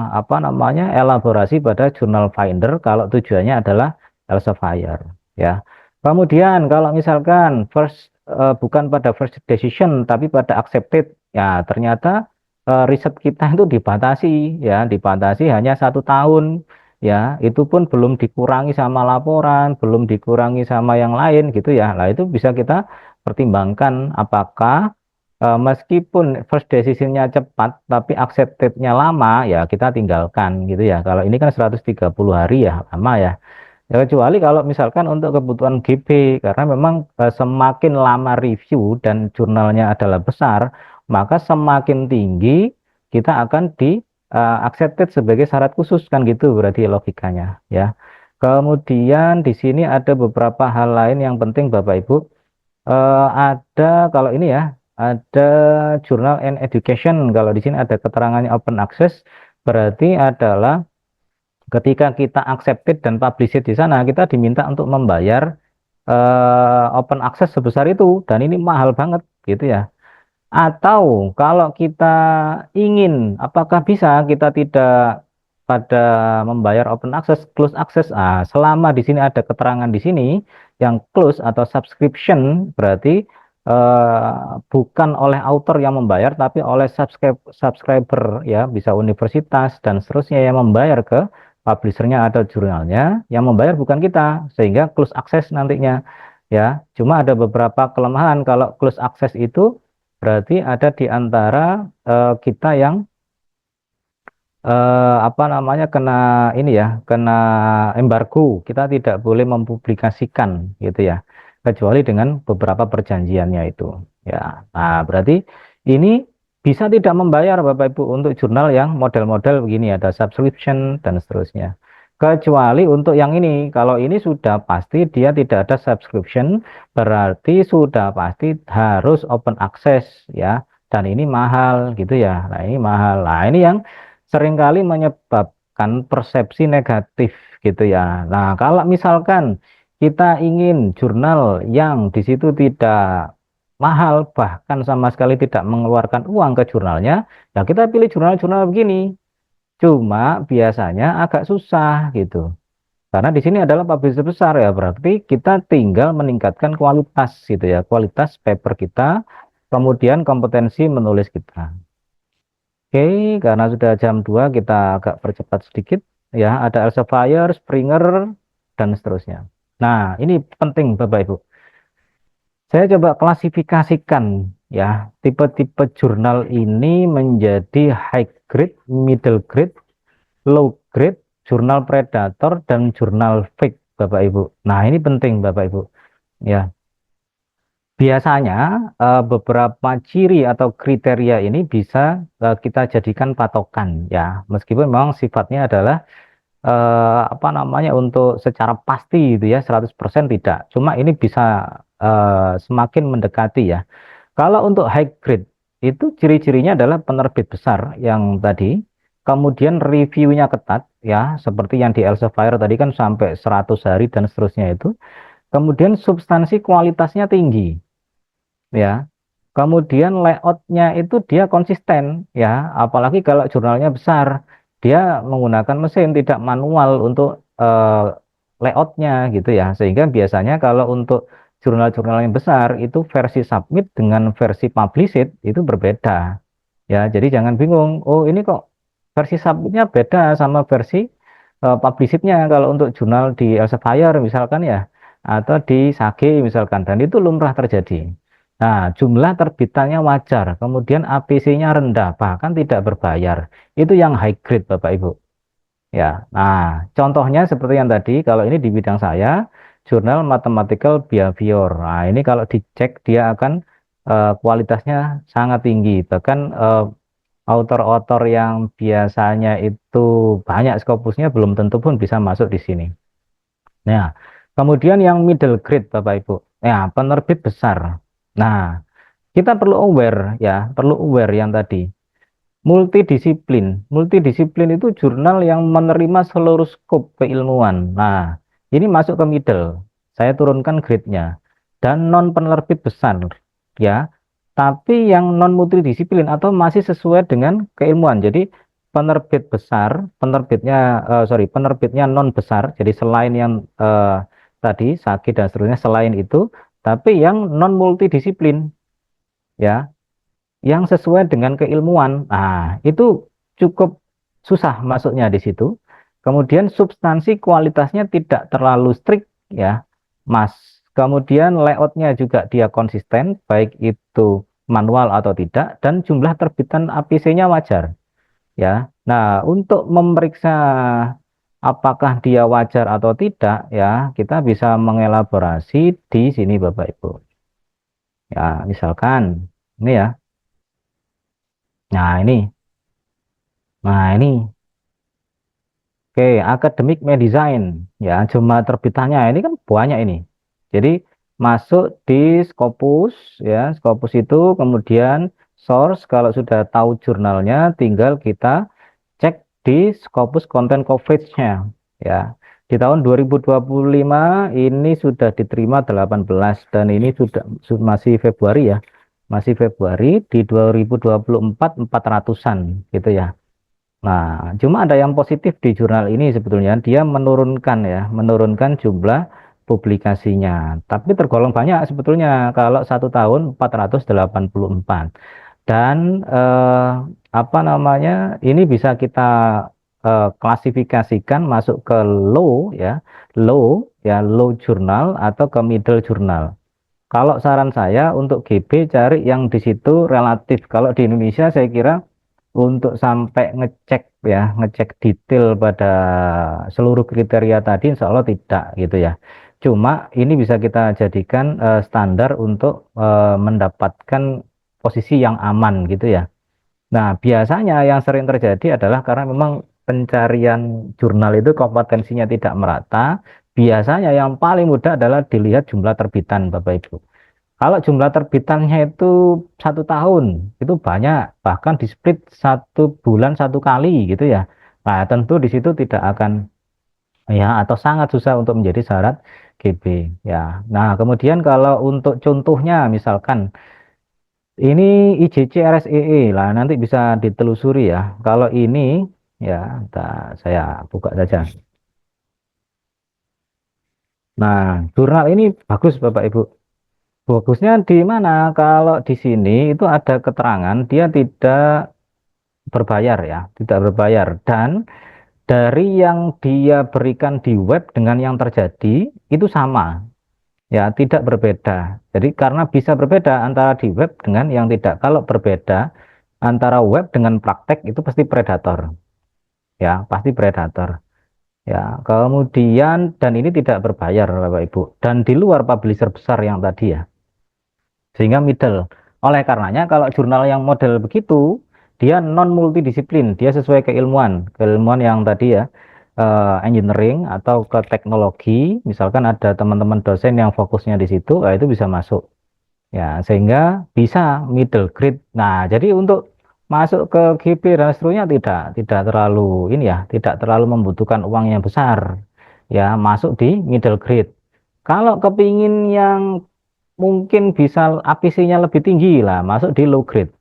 apa namanya elaborasi pada jurnal finder kalau tujuannya adalah Elsevier ya. Kemudian kalau misalkan bukan pada first decision tapi pada accepted ya, ternyata riset kita itu dibatasi hanya 1 tahun ya, itu pun belum dikurangi sama laporan, belum dikurangi sama yang lain gitu ya. Nah, itu bisa kita pertimbangkan apakah meskipun first decision-nya cepat tapi accepted-nya lama ya kita tinggalkan gitu ya. Kalau ini kan 130 hari ya, lama ya. Ya, kecuali kalau misalkan untuk kebutuhan GB, karena memang semakin lama review dan jurnalnya adalah besar, maka semakin tinggi kita akan di accepted sebagai syarat khusus, kan gitu berarti logikanya ya. Kemudian di sini ada beberapa hal lain yang penting Bapak Ibu. Ada kalau ini ya, ada Journal and Education. Kalau di sini ada keterangannya open access, berarti adalah ketika kita accepted dan publish it di sana, kita diminta untuk membayar open access sebesar itu, dan ini mahal banget gitu ya. Atau kalau kita ingin, apakah bisa kita tidak pada membayar open access, close access? Selama di sini ada keterangan di sini yang close atau subscription, berarti bukan oleh author yang membayar, tapi oleh subscriber ya, bisa universitas dan seterusnya yang membayar ke publishernya atau jurnalnya, yang membayar bukan kita, sehingga close access nantinya ya. Cuma ada beberapa kelemahan kalau close access itu. Berarti ada di antara kita yang apa namanya kena ini ya, kena embargo. Kita tidak boleh mempublikasikan gitu ya, kecuali dengan beberapa perjanjiannya itu. Ya, nah berarti ini bisa tidak membayar Bapak Ibu untuk jurnal yang model-model begini, ada subscription dan seterusnya. Kecuali untuk yang ini, kalau ini sudah pasti dia tidak ada subscription, berarti sudah pasti harus open access ya, dan ini mahal gitu ya. Nah ini mahal. Nah ini yang seringkali menyebabkan persepsi negatif gitu ya. Nah kalau misalkan kita ingin jurnal yang di situ tidak mahal, bahkan sama sekali tidak mengeluarkan uang ke jurnalnya, ya kita pilih jurnal-jurnal begini. Cuma biasanya agak susah gitu. Karena di sini adalah publisher besar ya, berarti kita tinggal meningkatkan kualitas gitu ya, kualitas paper kita, kemudian kompetensi menulis kita. Oke, karena sudah jam 2 kita agak percepat sedikit ya, ada Elsevier, Springer dan seterusnya. Nah, ini penting Bapak Ibu. Saya coba klasifikasikan ya, tipe-tipe jurnal ini menjadi high grade, middle grade, low grade, jurnal predator, dan jurnal fake, Bapak Ibu. Nah, ini penting, Bapak Ibu. Ya, biasanya beberapa ciri atau kriteria ini bisa kita jadikan patokan, ya. Meskipun memang sifatnya adalah apa namanya untuk secara pasti itu ya 100% tidak. Cuma ini bisa semakin mendekati ya. Kalau untuk high grade itu ciri-cirinya adalah penerbit besar yang tadi, kemudian reviewnya ketat ya, seperti yang di Elsevier tadi kan sampai 100 hari dan seterusnya itu. Kemudian substansi kualitasnya tinggi ya. Kemudian layoutnya itu dia konsisten ya, apalagi kalau jurnalnya besar, dia menggunakan mesin tidak manual untuk layoutnya gitu ya, sehingga biasanya kalau untuk jurnal-jurnal yang besar itu versi submit dengan versi published itu berbeda ya, jadi jangan bingung, oh ini kok versi submitnya beda sama versi publishednya kalau untuk jurnal di Elsevier misalkan ya, atau di Sage misalkan, dan itu lumrah terjadi. Nah, jumlah terbitannya wajar, kemudian APC-nya rendah, bahkan tidak berbayar. Itu yang high grade, Bapak Ibu. Ya, nah, contohnya seperti yang tadi, kalau ini di bidang saya, Jurnal Mathematical Behavior. Nah, ini kalau dicek dia akan kualitasnya sangat tinggi. Bahkan author-author yang biasanya itu banyak Scopusnya belum tentu pun bisa masuk di sini. Nah, kemudian yang middle grade, Bapak Ibu. Ya, penerbit besar. Nah, kita perlu aware ya, perlu aware yang tadi. Multidisiplin. Multidisiplin itu jurnal yang menerima seluruh skop keilmuan. Nah, ini masuk ke middle. Saya turunkan grade-nya. Dan non penerbit besar ya. Tapi yang non multidisiplin atau masih sesuai dengan keilmuan. Jadi penerbit besar, penerbitnya non besar. Jadi selain yang tadi Sagi dan seterusnya, selain itu, tapi yang non multidisiplin ya, yang sesuai dengan keilmuan. Nah, itu cukup susah masuknya di situ. Kemudian substansi kualitasnya tidak terlalu strict ya, Mas. Kemudian layoutnya juga dia konsisten, baik itu manual atau tidak, dan jumlah terbitan APC-nya wajar ya. Nah, untuk memeriksa apakah dia wajar atau tidak ya, kita bisa mengelaborasi di sini Bapak Ibu. Ya, misalkan ini ya. Nah, ini. Oke, Academic Medicine ya, jumlah terbitannya ini kan banyak ini. Jadi masuk di Scopus ya, Scopus itu kemudian source kalau sudah tahu jurnalnya tinggal kita cek di Scopus Content Coverage-nya ya. Di tahun 2025 ini sudah diterima 18 dan ini sudah masih Februari ya. Masih Februari di 2024 400-an gitu ya. Nah, cuma ada yang positif di jurnal ini sebetulnya dia menurunkan ya, menurunkan jumlah publikasinya. Tapi tergolong banyak sebetulnya kalau 1 tahun 484. Dan apa namanya? Ini bisa kita klasifikasikan masuk ke low ya, low jurnal atau ke middle jurnal. Kalau saran saya untuk GB cari yang di situ relatif. Kalau di Indonesia saya kira untuk sampai ngecek ya, ngecek detail pada seluruh kriteria tadi insya Allah tidak gitu ya. Cuma ini bisa kita jadikan standar untuk mendapatkan posisi yang aman gitu ya. Nah, biasanya yang sering terjadi adalah karena memang pencarian jurnal itu kompetensinya tidak merata. Biasanya yang paling mudah adalah dilihat jumlah terbitan Bapak Ibu. Kalau jumlah terbitannya itu 1 tahun, itu banyak, bahkan di split 1 bulan 1 kali gitu ya. Nah, tentu di situ tidak akan ya atau sangat susah untuk menjadi syarat GB ya. Nah, kemudian kalau untuk contohnya misalkan ini IJC RSEE lah nanti bisa ditelusuri ya. Kalau ini ya, saya buka saja. Nah, jurnal ini bagus Bapak Ibu. Bagusnya di mana? Kalau di sini itu ada keterangan dia tidak berbayar ya, tidak berbayar. Dan dari yang dia berikan di web dengan yang terjadi itu sama, ya tidak berbeda. Jadi karena bisa berbeda antara di web dengan yang tidak. Kalau berbeda antara web dengan praktek itu pasti predator, ya pasti predator. Ya, kemudian dan ini tidak berbayar Bapak Ibu. Dan di luar publisher besar yang tadi ya. Sehingga middle. Oleh karenanya kalau jurnal yang model begitu, dia non multidisiplin, dia sesuai keilmuan, keilmuan yang tadi ya, engineering atau ke teknologi, misalkan ada teman-teman dosen yang fokusnya di situ, itu bisa masuk. Ya, sehingga bisa middle grade. Nah, jadi untuk masuk ke GP dan seterusnya tidak terlalu ini ya, tidak terlalu membutuhkan uang yang besar. Ya, masuk di middle grade. Kalau kepingin yang mungkin bisa APC-nya lebih tinggi lah, masuk di low grade.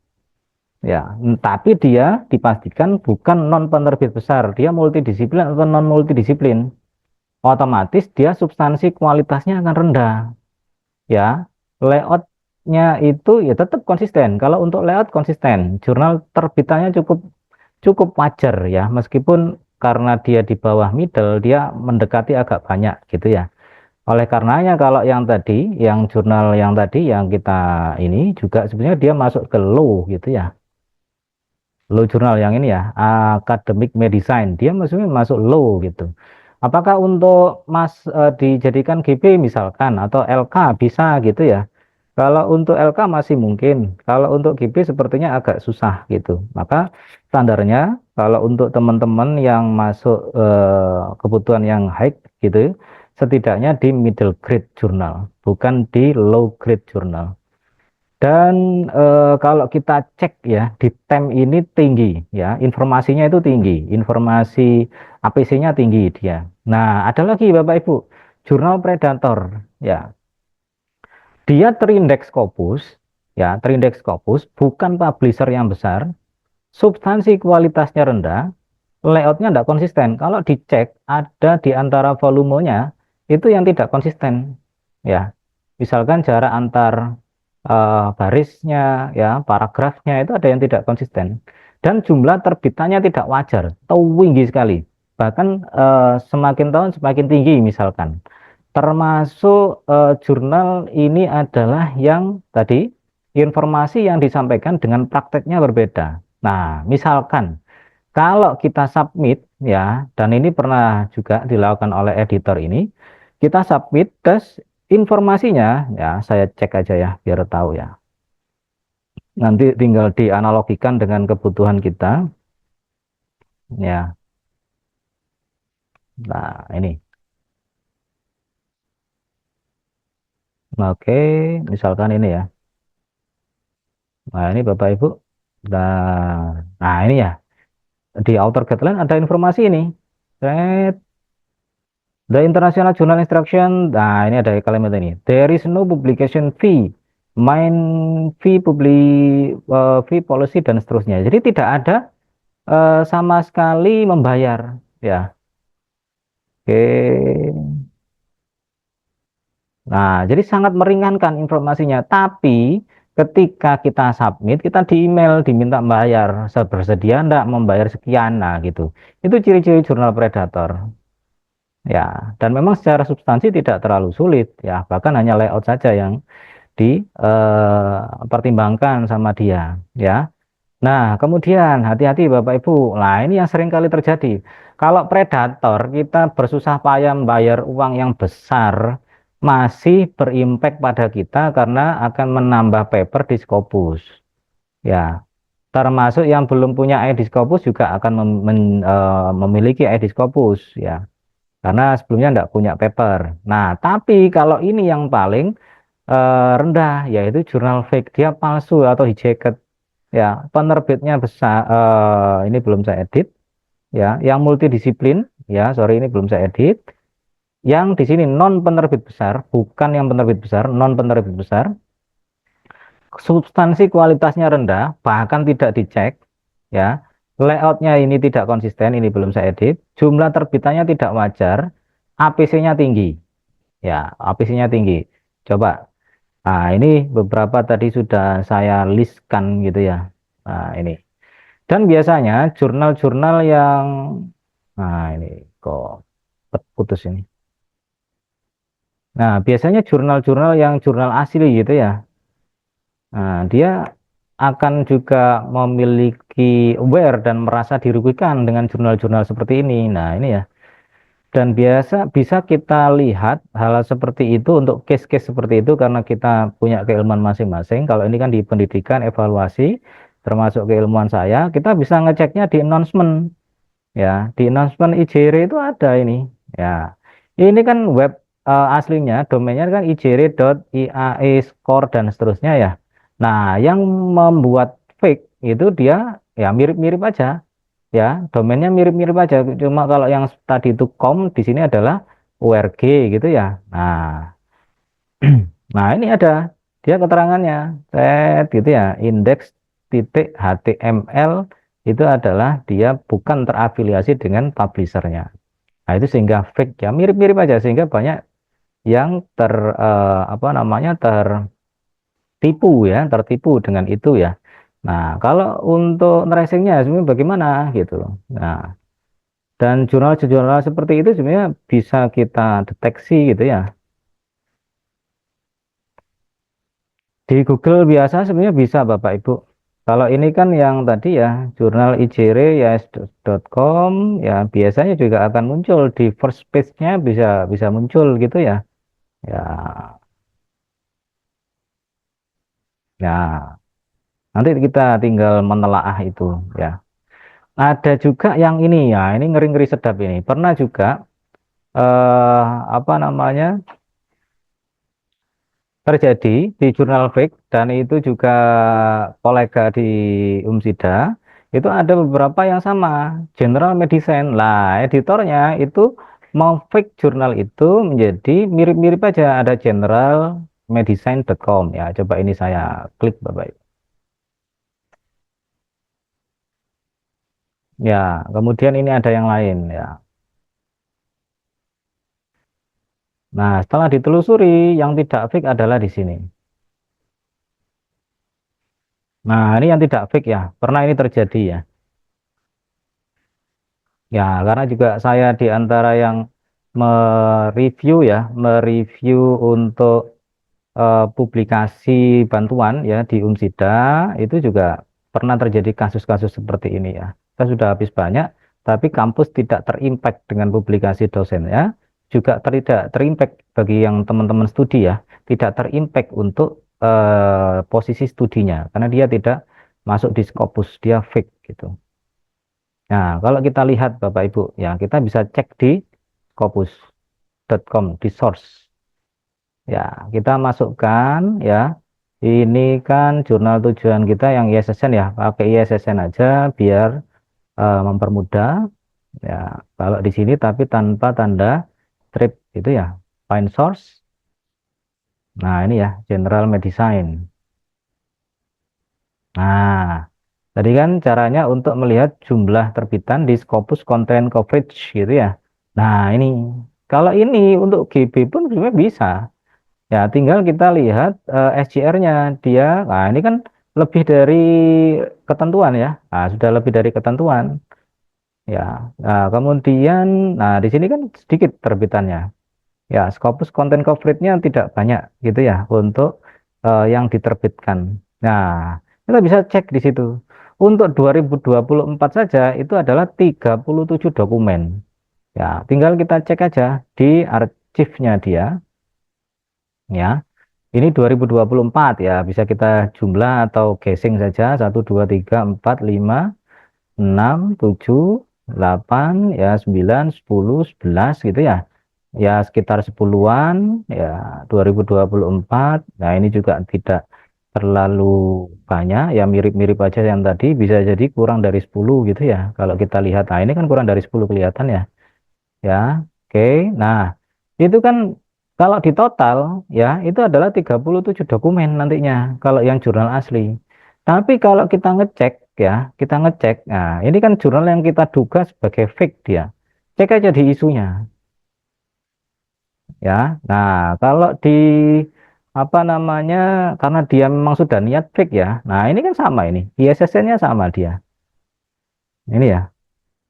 Ya, tapi dia dipastikan bukan non penerbit besar, dia multidisiplin atau non multidisiplin. Otomatis dia substansi kualitasnya akan rendah. Ya, layoutnya itu ya tetap konsisten. Kalau untuk layout konsisten, jurnal terbitannya cukup cukup wajar ya, meskipun karena dia di bawah middle, dia mendekati agak banyak gitu ya. Oleh karenanya kalau yang tadi, yang jurnal yang tadi yang kita ini juga sebenarnya dia masuk ke low gitu ya. Low jurnal yang ini ya, academic medicine, dia maksudnya masuk low gitu. Apakah untuk dijadikan GP misalkan atau LK bisa gitu ya. Kalau untuk LK masih mungkin, kalau untuk GP sepertinya agak susah gitu. Maka standarnya kalau untuk teman-teman yang masuk kebutuhan yang high gitu, setidaknya di middle grade jurnal, bukan di low grade jurnal. Dan kalau kita cek ya di tem ini tinggi ya, informasinya itu tinggi, informasi APC-nya tinggi dia. Nah, ada lagi Bapak Ibu, jurnal predator ya. Dia terindeks Scopus ya, terindeks Scopus bukan publisher yang besar, substansi kualitasnya rendah, layoutnya tidak konsisten. Kalau dicek ada di antara volumenya itu yang tidak konsisten. Ya, misalkan jarak antar barisnya, ya paragrafnya itu ada yang tidak konsisten. Dan jumlah terbitannya tidak wajar, tinggi sekali. Bahkan semakin tahun semakin tinggi misalkan. Termasuk jurnal ini adalah yang tadi informasi yang disampaikan dengan prakteknya berbeda. Nah, misalkan kalau kita submit ya, dan ini pernah juga dilakukan oleh editor ini, kita submit terus informasinya ya, saya cek aja ya biar tahu ya. Nanti tinggal dianalogikan dengan kebutuhan kita. Ya, nah ini. Oke, misalkan ini ya. Nah, ini Bapak Ibu. Nah ini ya. Di outer guideline ada informasi ini. Set. The International Journal Instruction. Nah, ini ada kalimat ini. There is no publication fee, main fee, fee policy dan seterusnya. Jadi tidak ada sama sekali membayar. Ya, oke. Nah, jadi sangat meringankan informasinya. Tapi ketika kita submit, kita di email diminta bayar. Bersedia enggak membayar sekian. Nah, gitu. Itu ciri-ciri jurnal predator. Ya, dan memang secara substansi tidak terlalu sulit. Ya, bahkan hanya layout saja yang dipertimbangkan sama dia. Ya. Nah, kemudian hati-hati Bapak Ibu. Nah, ini yang sering kali terjadi. Kalau predator kita bersusah payah membayar uang yang besar, masih berimpact pada kita karena akan menambah paper di Scopus. Ya, termasuk yang belum punya ID Scopus juga akan memiliki ID Scopus. Ya, karena sebelumnya tidak punya paper. Nah, tapi kalau ini yang paling rendah, yaitu jurnal fake, dia palsu atau hijacket. Ya, penerbitnya besar, ini belum saya edit, ya, yang multidisiplin, ya, sorry ini belum saya edit, yang di sini non penerbit besar, bukan yang penerbit besar, non penerbit besar, substansi kualitasnya rendah, bahkan tidak dicek, ya, layoutnya ini tidak konsisten, ini belum saya edit, jumlah terbitannya tidak wajar, APC-nya tinggi, ya, APC-nya tinggi. Coba, nah ini beberapa tadi sudah saya listkan gitu ya, nah ini. Dan biasanya jurnal-jurnal yang, nah ini kok putus ini. Nah, biasanya jurnal-jurnal yang jurnal asli gitu ya. Nah, dia akan juga memiliki aware dan merasa dirugikan dengan jurnal-jurnal seperti ini. Nah, ini ya. Dan biasa bisa kita lihat hal seperti itu untuk case-case seperti itu karena kita punya keilmuan masing-masing. Kalau ini kan di pendidikan, evaluasi, termasuk keilmuan saya, kita bisa ngeceknya di announcement. Ya, di announcement IJRE itu ada ini. Ya, ini kan web aslinya, domainnya kan ijre.iae score dan seterusnya ya. Nah, yang membuat fake itu dia ya mirip-mirip aja. Ya, domainnya mirip-mirip aja. Cuma kalau yang tadi itu com di sini adalah org gitu ya. Nah, nah ini ada dia keterangannya. Set gitu ya, indeks titik HTML itu adalah dia bukan terafiliasi dengan publishernya. Nah, itu sehingga fake ya mirip-mirip aja sehingga banyak yang apa namanya tertipu ya, tertipu dengan itu ya. Nah, kalau untuk tracingnya sebenarnya bagaimana gitu. Nah, dan jurnal-jurnal seperti itu sebenarnya bisa kita deteksi gitu ya. Di Google biasa sebenarnya bisa Bapak Ibu. Kalau ini kan yang tadi ya, jurnal ijre.com ya biasanya juga akan muncul di first page-nya bisa bisa muncul gitu ya. Ya, ya nanti kita tinggal menelaah itu ya. Ada juga yang ini ya, ini ngeri-ngeri sedap ini. Pernah juga apa namanya terjadi di jurnal fake dan itu juga kolega di Umsida itu ada beberapa yang sama General Medicine lah editornya itu mau fake jurnal itu menjadi mirip-mirip aja ada generalmedicine.com ya coba ini saya klik Bapak Ibu. Ya kemudian ini ada yang lain ya. Nah setelah ditelusuri yang tidak fake adalah di sini. Nah ini yang tidak fake ya pernah ini terjadi ya. Ya, karena juga saya di antara yang mereview ya, mereview untuk publikasi bantuan ya di Umsida itu juga pernah terjadi kasus-kasus seperti ini ya. Kita sudah habis banyak, tapi kampus tidak terimpact dengan publikasi dosen ya, juga tidak terimpact bagi yang teman-teman studi ya, tidak terimpact untuk posisi studinya karena dia tidak masuk di Scopus, dia fake gitu. Nah, kalau kita lihat Bapak Ibu, ya kita bisa cek di scopus.com di source. Ya, kita masukkan ya. Ini kan jurnal tujuan kita yang ISSN ya, pakai ISSN aja biar mempermudah. Ya, kalau di sini tapi tanpa tanda strip itu ya, find source. Nah, ini ya, General Medicine. Nah, tadi kan caranya untuk melihat jumlah terbitan di Scopus Content Coverage gitu ya. Nah, ini kalau ini untuk GB pun sebenarnya bisa. Ya, tinggal kita lihat SJR-nya dia. Nah, ini kan lebih dari ketentuan ya. Nah, sudah lebih dari ketentuan. Ya, nah, kemudian, nah di sini kan sedikit terbitannya. Ya, Scopus Content Coverage-nya tidak banyak gitu ya untuk yang diterbitkan. Nah, kita bisa cek di situ. Untuk 2024 saja itu adalah 37 dokumen. Ya, tinggal kita cek aja di arsipnya dia. Ya, ini 2024 ya, bisa kita jumlah atau guessing saja. 1, 2, 3, 4, 5, 6, 7, 8, ya 9, 10, 11 gitu ya. Ya sekitar 10-an ya 2024. Nah, ini juga tidak terlalu banyak ya, mirip-mirip aja yang tadi, bisa jadi kurang dari 10 gitu ya. Kalau kita lihat, nah ini kan kurang dari 10 kelihatan ya. Ya, oke. Nah, itu kan kalau di total ya itu adalah 37 dokumen nantinya kalau yang jurnal asli. Tapi kalau kita ngecek ya, kita ngecek. Nah, ini kan jurnal yang kita duga sebagai fake dia. Cek aja di isunya ya. Nah, kalau di apa namanya, karena dia memang sudah niat fake ya. Nah, ini kan sama ini. ISSN-nya sama dia. Ini ya.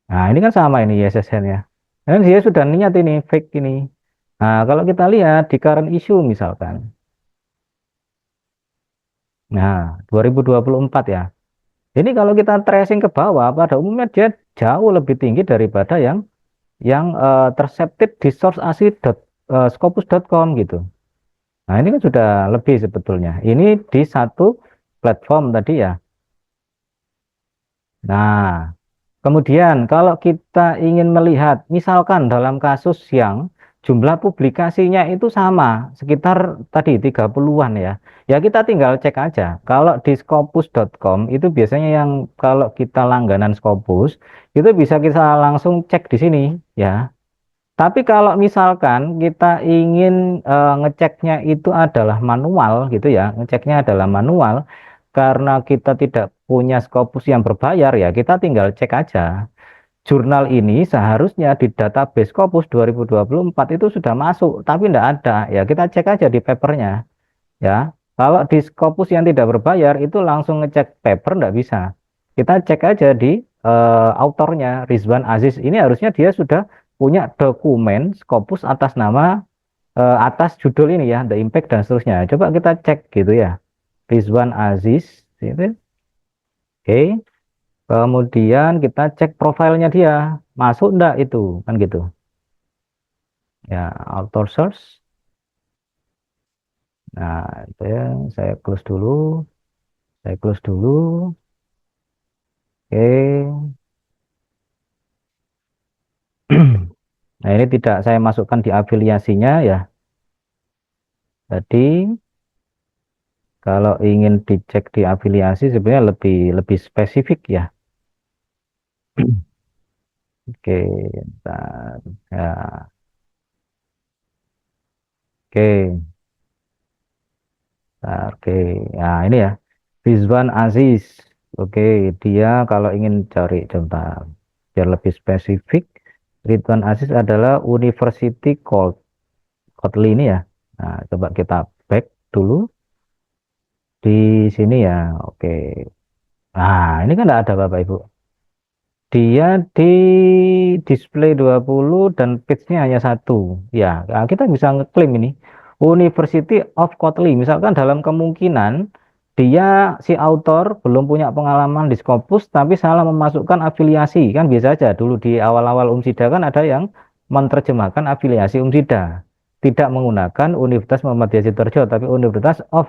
Nah, ini kan sama ini ISSN-nya. Dan dia sudah niat ini fake ini. Nah, kalau kita lihat di current issue misalkan. Nah, 2024 ya. Ini kalau kita tracing ke bawah, pada umumnya dia jauh lebih tinggi daripada yang tercepted di source asli.scopus.com gitu. Nah, ini kan sudah lebih sebetulnya. Ini di satu platform tadi ya. Nah, kemudian kalau kita ingin melihat, misalkan dalam kasus yang jumlah publikasinya itu sama, sekitar tadi 30-an ya. Ya kita tinggal cek aja. Kalau di scopus.com itu biasanya yang kalau kita langganan Scopus, itu bisa kita langsung cek di sini ya. Tapi kalau misalkan kita ingin ngeceknya itu adalah manual gitu ya, ngeceknya adalah manual karena kita tidak punya Scopus yang berbayar ya, kita tinggal cek aja. Jurnal ini seharusnya di database Scopus 2024 itu sudah masuk, tapi tidak ada. Ya, kita cek aja di papernya ya. Kalau di Scopus yang tidak berbayar itu langsung ngecek paper tidak bisa. Kita cek aja di autornya Rizwan Aziz. Ini harusnya dia sudah punya dokumen Scopus atas nama atas judul ini ya, The Impact dan seterusnya. Coba kita cek gitu ya. Rizwan Aziz itu. Oke. Kemudian kita cek profilnya dia. Masuk enggak itu? Kan gitu. Ya, author source. Nah, itu ya, saya close dulu. Saya close dulu. Oke. Nah, ini tidak saya masukkan di afiliasinya ya. Jadi kalau ingin dicek di afiliasi sebenarnya lebih lebih spesifik ya. Oke, bentar. Ya, oke. Bentar, oke. Nah, ini ya. Rizwan Aziz. Oke, dia kalau ingin cari contoh biar lebih spesifik, Ridwan Aziz adalah University Kotlin ini ya. Nah, coba kita back dulu di sini ya. Oke. Nah, ini kan tidak ada Bapak Ibu. Dia di display 20 dan page-nya hanya satu. Ya, nah, kita bisa ngeklaim ini. University of Kotlin. Misalkan dalam kemungkinan dia si author belum punya pengalaman di Scopus tapi salah memasukkan afiliasi. Kan biasa aja dulu di awal-awal Umsida kan ada yang menerjemahkan afiliasi Umsida. Tidak menggunakan Universitas Muhammadiyah Sidoarjo tapi Universitas of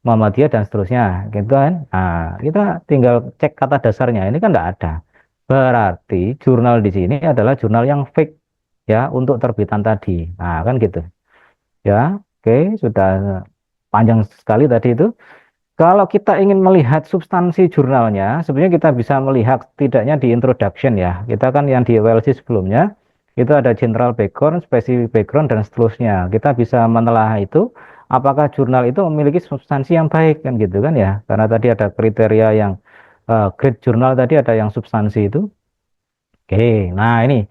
Muhammadiyah dan seterusnya, gitu kan? Nah, kita tinggal cek kata dasarnya. Ini kan nggak ada. Berarti jurnal di sini adalah jurnal yang fake ya untuk terbitan tadi. Nah, kan gitu. Ya, oke, sudah panjang sekali tadi itu. Kalau kita ingin melihat substansi jurnalnya, sebenarnya kita bisa melihat tidaknya di introduction ya. Kita kan yang di WLC sebelumnya, itu ada general background, specific background, dan seterusnya. Kita bisa menelaah itu, apakah jurnal itu memiliki substansi yang baik, kan gitu kan ya. Karena tadi ada kriteria yang grade jurnal tadi ada yang substansi itu. Oke, nah ini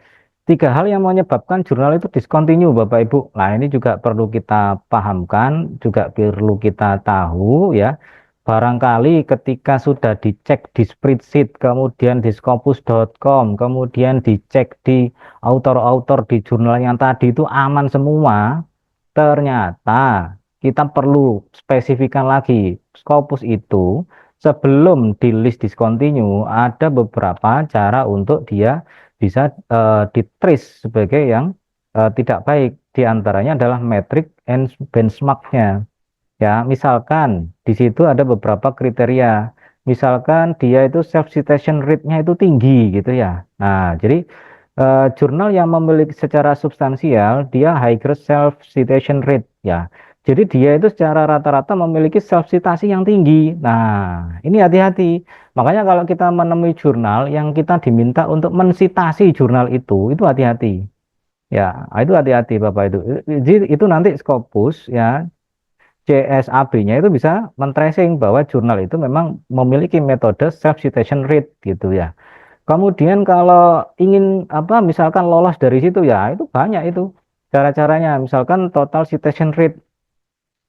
tiga hal yang menyebabkan jurnal itu discontinue, Bapak Ibu. Nah, ini juga perlu kita pahamkan, juga perlu kita tahu ya. Barangkali ketika sudah dicek di spreadsheet, kemudian di scopus.com, kemudian dicek di author-author di jurnal yang tadi itu aman semua, ternyata kita perlu spesifikkan lagi. Scopus itu sebelum di list discontinue ada beberapa cara untuk dia bisa di-trace sebagai yang tidak baik. Di antaranya adalah metric and benchmarknya. Ya, misalkan di situ ada beberapa kriteria. Misalkan dia itu self citation rate-nya itu tinggi gitu ya. Nah, jadi jurnal yang memiliki secara substansial dia high grade self citation rate ya. Jadi dia itu secara rata-rata memiliki self citasi yang tinggi. Nah, ini hati-hati. Makanya kalau kita menemui jurnal yang kita diminta untuk mensitasi jurnal itu hati-hati. Ya, itu hati-hati Bapak itu. Jadi itu nanti Scopus ya CSAB-nya itu bisa men-tracing bahwa jurnal itu memang memiliki metode self citation rate gitu ya. Kemudian kalau ingin apa misalkan lolos dari situ ya itu banyak itu cara-caranya. Misalkan total citation rate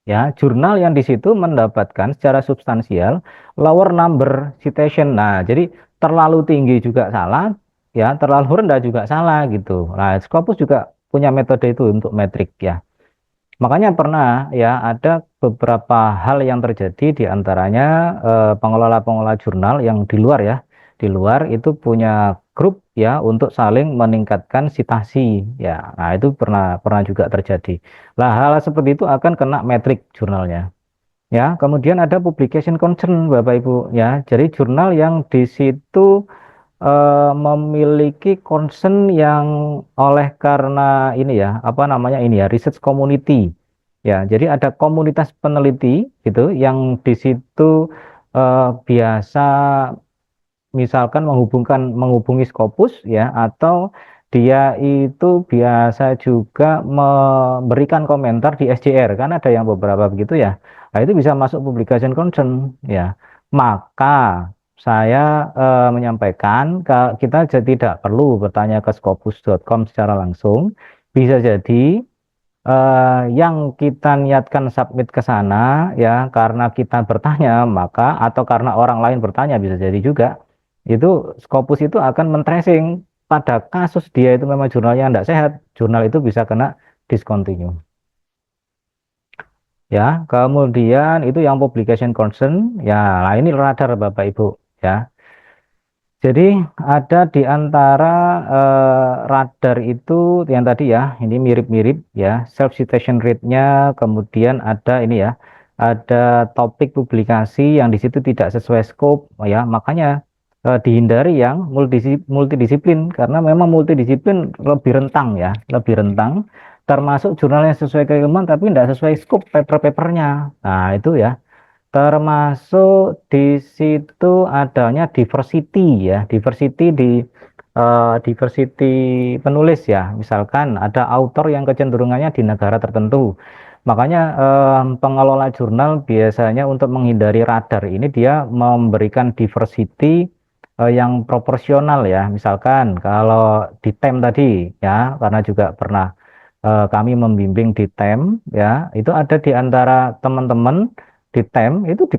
ya, jurnal yang di situ mendapatkan secara substansial lower number citation. Nah, jadi terlalu tinggi juga salah, ya, terlalu rendah juga salah gitu. Nah, Scopus juga punya metode itu untuk metrik ya. Makanya pernah ya ada beberapa hal yang terjadi di antaranya pengelola-pengelola jurnal yang di luar ya, di luar itu punya grup ya untuk saling meningkatkan citasi ya. Nah, itu pernah pernah juga terjadi. Lah hal seperti itu akan kena metrik jurnalnya. Ya, kemudian ada publication concern Bapak Ibu ya. Jadi jurnal yang di situ memiliki concern yang oleh karena ini ya apa namanya ini ya research community ya jadi ada komunitas peneliti gitu yang di situ biasa misalkan menghubungi Scopus ya atau dia itu biasa juga memberikan komentar di SJR kan ada yang beberapa begitu ya. Nah, itu bisa masuk publication concern ya. Maka saya menyampaikan kita tidak perlu bertanya ke scopus.com secara langsung. Bisa jadi yang kita niatkan submit ke sana ya karena kita bertanya maka atau karena orang lain bertanya bisa jadi juga itu Scopus itu akan men-tracing pada kasus dia itu memang jurnalnya tidak sehat jurnal itu bisa kena discontinue ya kemudian itu yang publication concern ya nah ini radar Bapak Ibu ya. Jadi ada di antara radar itu yang tadi ya, ini mirip-mirip ya, self citation rate-nya, kemudian ada ini ya, ada topik publikasi yang di situ tidak sesuai scope ya, makanya dihindari yang multidisiplin karena memang multidisiplin lebih rentang ya, lebih rentang, termasuk jurnal yang sesuai keilmuan tapi tidak sesuai scope paper-papernya. Nah itu ya. Termasuk di situ adanya diversity ya, diversity di diversity penulis ya. Misalkan ada author yang kecenderungannya di negara tertentu. Makanya pengelola jurnal biasanya untuk menghindari radar ini dia memberikan diversity yang proporsional ya. Misalkan kalau di TEM tadi ya, karena juga pernah kami membimbing di TEM ya, itu ada di antara teman-teman di TEM itu di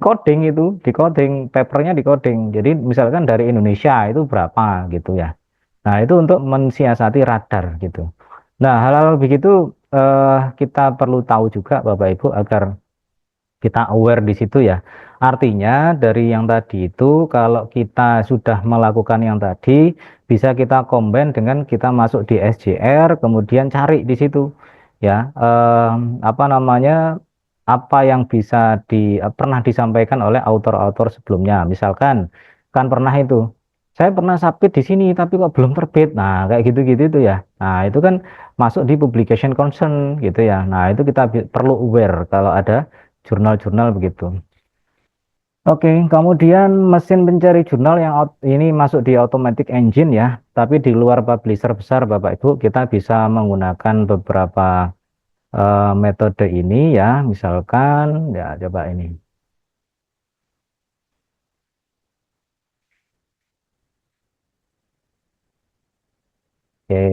coding papernya di coding. Jadi misalkan dari Indonesia itu berapa gitu ya. Nah, itu untuk mensiasati radar gitu. Nah, hal-hal begitu kita perlu tahu juga Bapak Ibu agar kita aware di situ ya. Artinya dari yang tadi itu kalau kita sudah melakukan yang tadi bisa kita combine dengan kita masuk di SJR kemudian cari di situ ya apa namanya apa yang bisa pernah disampaikan oleh autor-autor sebelumnya. Misalkan kan pernah itu, saya pernah submit di sini tapi kok belum terbit. Nah, kayak gitu-gitu itu ya. Nah, itu kan masuk di publication concern gitu ya. Nah, itu kita perlu aware kalau ada jurnal-jurnal begitu. Oke, kemudian mesin pencari jurnal yang ini masuk di automatic engine ya, tapi di luar publisher besar Bapak Ibu, kita bisa menggunakan beberapa metode ini ya, misalkan ya coba ini. Oke,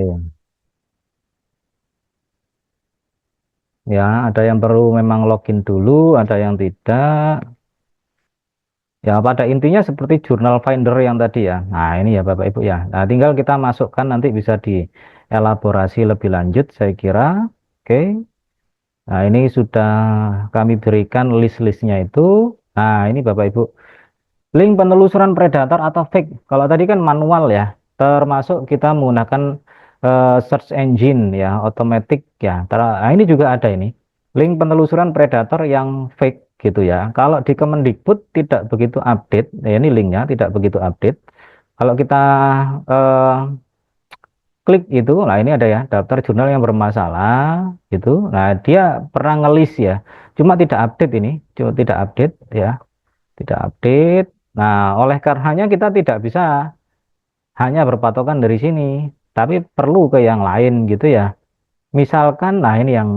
ya ada yang perlu memang login dulu, ada yang tidak. Ya, pada intinya seperti jurnal finder yang tadi ya. Nah, ini ya Bapak Ibu ya. Nah, tinggal kita masukkan nanti bisa dielaborasi lebih lanjut saya kira. Oke. Nah, ini sudah kami berikan list-listnya itu. Nah, ini Bapak Ibu. Link penelusuran predator atau fake. Kalau tadi kan manual ya, termasuk kita menggunakan search engine ya, otomatis ya. Nah, ini juga ada ini. Link penelusuran predator yang fake gitu ya. Kalau di Kemendikbud tidak begitu update, ya ini linknya tidak begitu update. Kalau kita eh, klik itu, nah ini ada ya, daftar jurnal yang bermasalah gitu. Nah, dia pernah ngelis ya. Cuma tidak update ini, cuma tidak update ya, tidak update. Nah, oleh karenanya kita tidak bisa hanya berpatokan dari sini, tapi perlu ke yang lain gitu ya. Misalkan, nah ini yang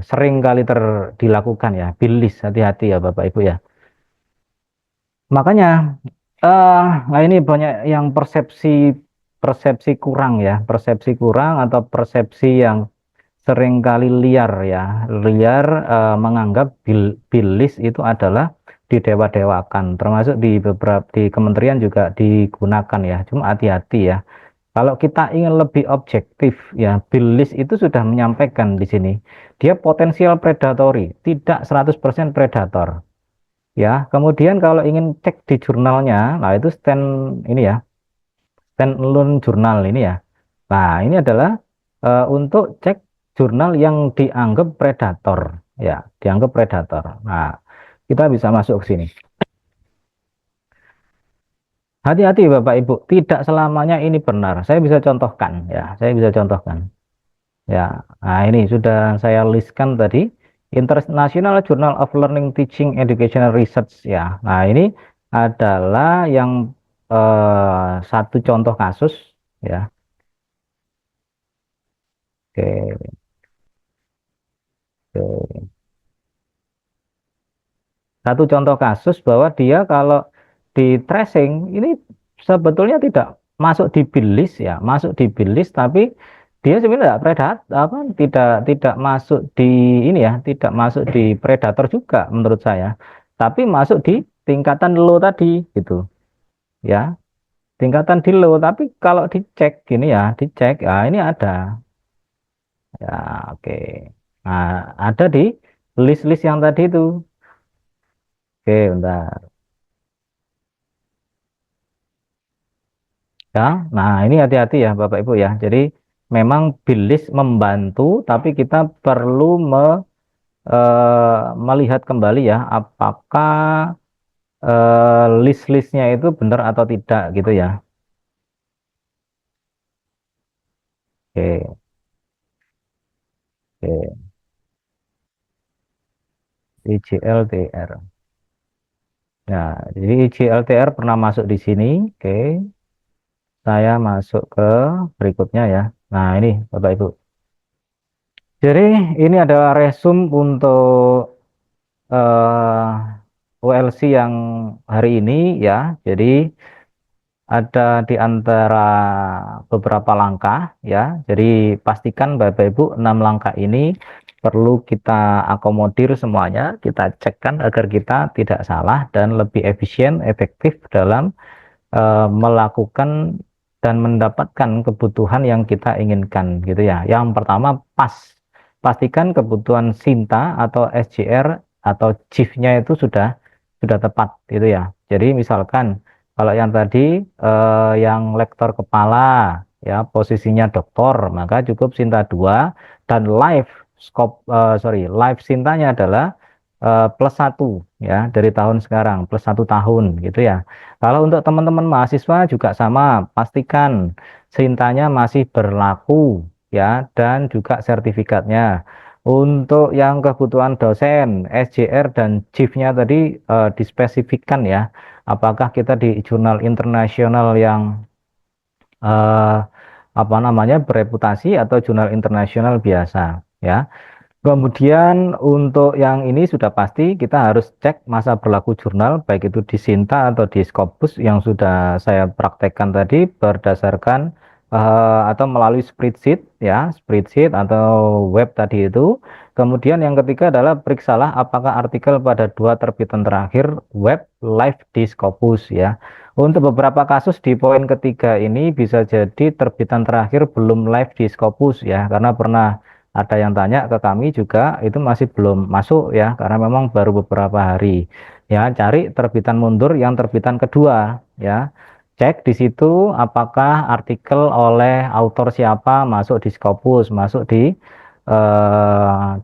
sering kali dilakukan ya, bill list, hati-hati ya Bapak Ibu ya. Makanya, eh nah ini banyak yang persepsi persepsi kurang ya, persepsi kurang atau persepsi yang seringkali liar ya, liar menganggap bill list itu adalah didewa-dewakan, termasuk di beberapa di kementerian juga digunakan ya. Cuma hati-hati ya. Kalau kita ingin lebih objektif ya, bill list itu sudah menyampaikan di sini. Dia potensial predatory, tidak 100% predator. Ya, kemudian kalau ingin cek di jurnalnya, nah itu ini ya, standalone jurnal ini ya. Nah, ini adalah untuk cek jurnal yang dianggap predator, ya, dianggap predator. Nah, kita bisa masuk ke sini. Hati-hati Bapak Ibu, tidak selamanya ini benar. Saya bisa contohkan, ya, saya bisa contohkan. Ya, nah ini sudah saya listkan tadi. International Journal of Learning, Teaching, Educational Research, ya. Nah, ini adalah yang satu contoh kasus, ya. Oke, oke. Satu contoh kasus bahwa dia kalau di tracing ini sebetulnya tidak masuk di bill list ya, masuk di bill list tapi dia sebenarnya tidak apa tidak masuk di ini ya, tidak masuk di predator juga menurut saya. Tapi masuk di tingkatan low tadi gitu ya. Tingkatan di low tapi kalau dicek gini ya, dicek ah ini ada ya oke. Nah, ada di list-list yang tadi itu. Oke, bentar. Ya, nah ini hati-hati ya Bapak Ibu ya. Jadi memang bilis membantu, tapi kita perlu melihat kembali ya, apakah list-listnya itu benar atau tidak gitu ya. Oke, oke. IJLTR. Nah, jadi IJLTR pernah masuk di sini. Oke, saya masuk ke berikutnya ya. Nah ini Bapak Ibu. Jadi ini adalah resume untuk OLC yang hari ini ya. Jadi ada di antara beberapa langkah ya. Jadi pastikan Bapak Ibu 6 langkah ini perlu kita akomodir semuanya, kita cekkan agar kita tidak salah dan lebih efisien, efektif dalam melakukan dan mendapatkan kebutuhan yang kita inginkan gitu ya. Yang pertama pastikan kebutuhan Sinta atau SJR atau chiefnya itu sudah tepat gitu ya. Jadi misalkan kalau yang tadi yang lektor kepala ya posisinya doktor maka cukup Sinta 2 dan live life Sintanya adalah +1 ya, dari tahun sekarang +1 tahun gitu ya. Kalau untuk teman-teman mahasiswa juga sama, pastikan Sintanya masih berlaku ya, dan juga sertifikatnya. Untuk yang kebutuhan dosen, SJR dan chiefnya tadi dispesifikkan ya, apakah kita di jurnal internasional yang eh, apa namanya bereputasi atau jurnal internasional biasa ya. Kemudian untuk yang ini sudah pasti kita harus cek masa berlaku jurnal baik itu di Sinta atau di Scopus yang sudah saya praktekkan tadi berdasarkan atau melalui spreadsheet ya, spreadsheet atau web tadi itu. Kemudian yang ketiga adalah periksalah apakah artikel pada 2 terbitan terakhir web live di Scopus ya. Untuk beberapa kasus di poin ketiga ini bisa jadi terbitan terakhir belum live di Scopus ya, karena pernah ada yang tanya ke kami juga itu masih belum masuk ya, karena memang baru beberapa hari ya. Cari terbitan mundur yang terbitan kedua ya, cek di situ apakah artikel oleh autor siapa masuk di Scopus, masuk di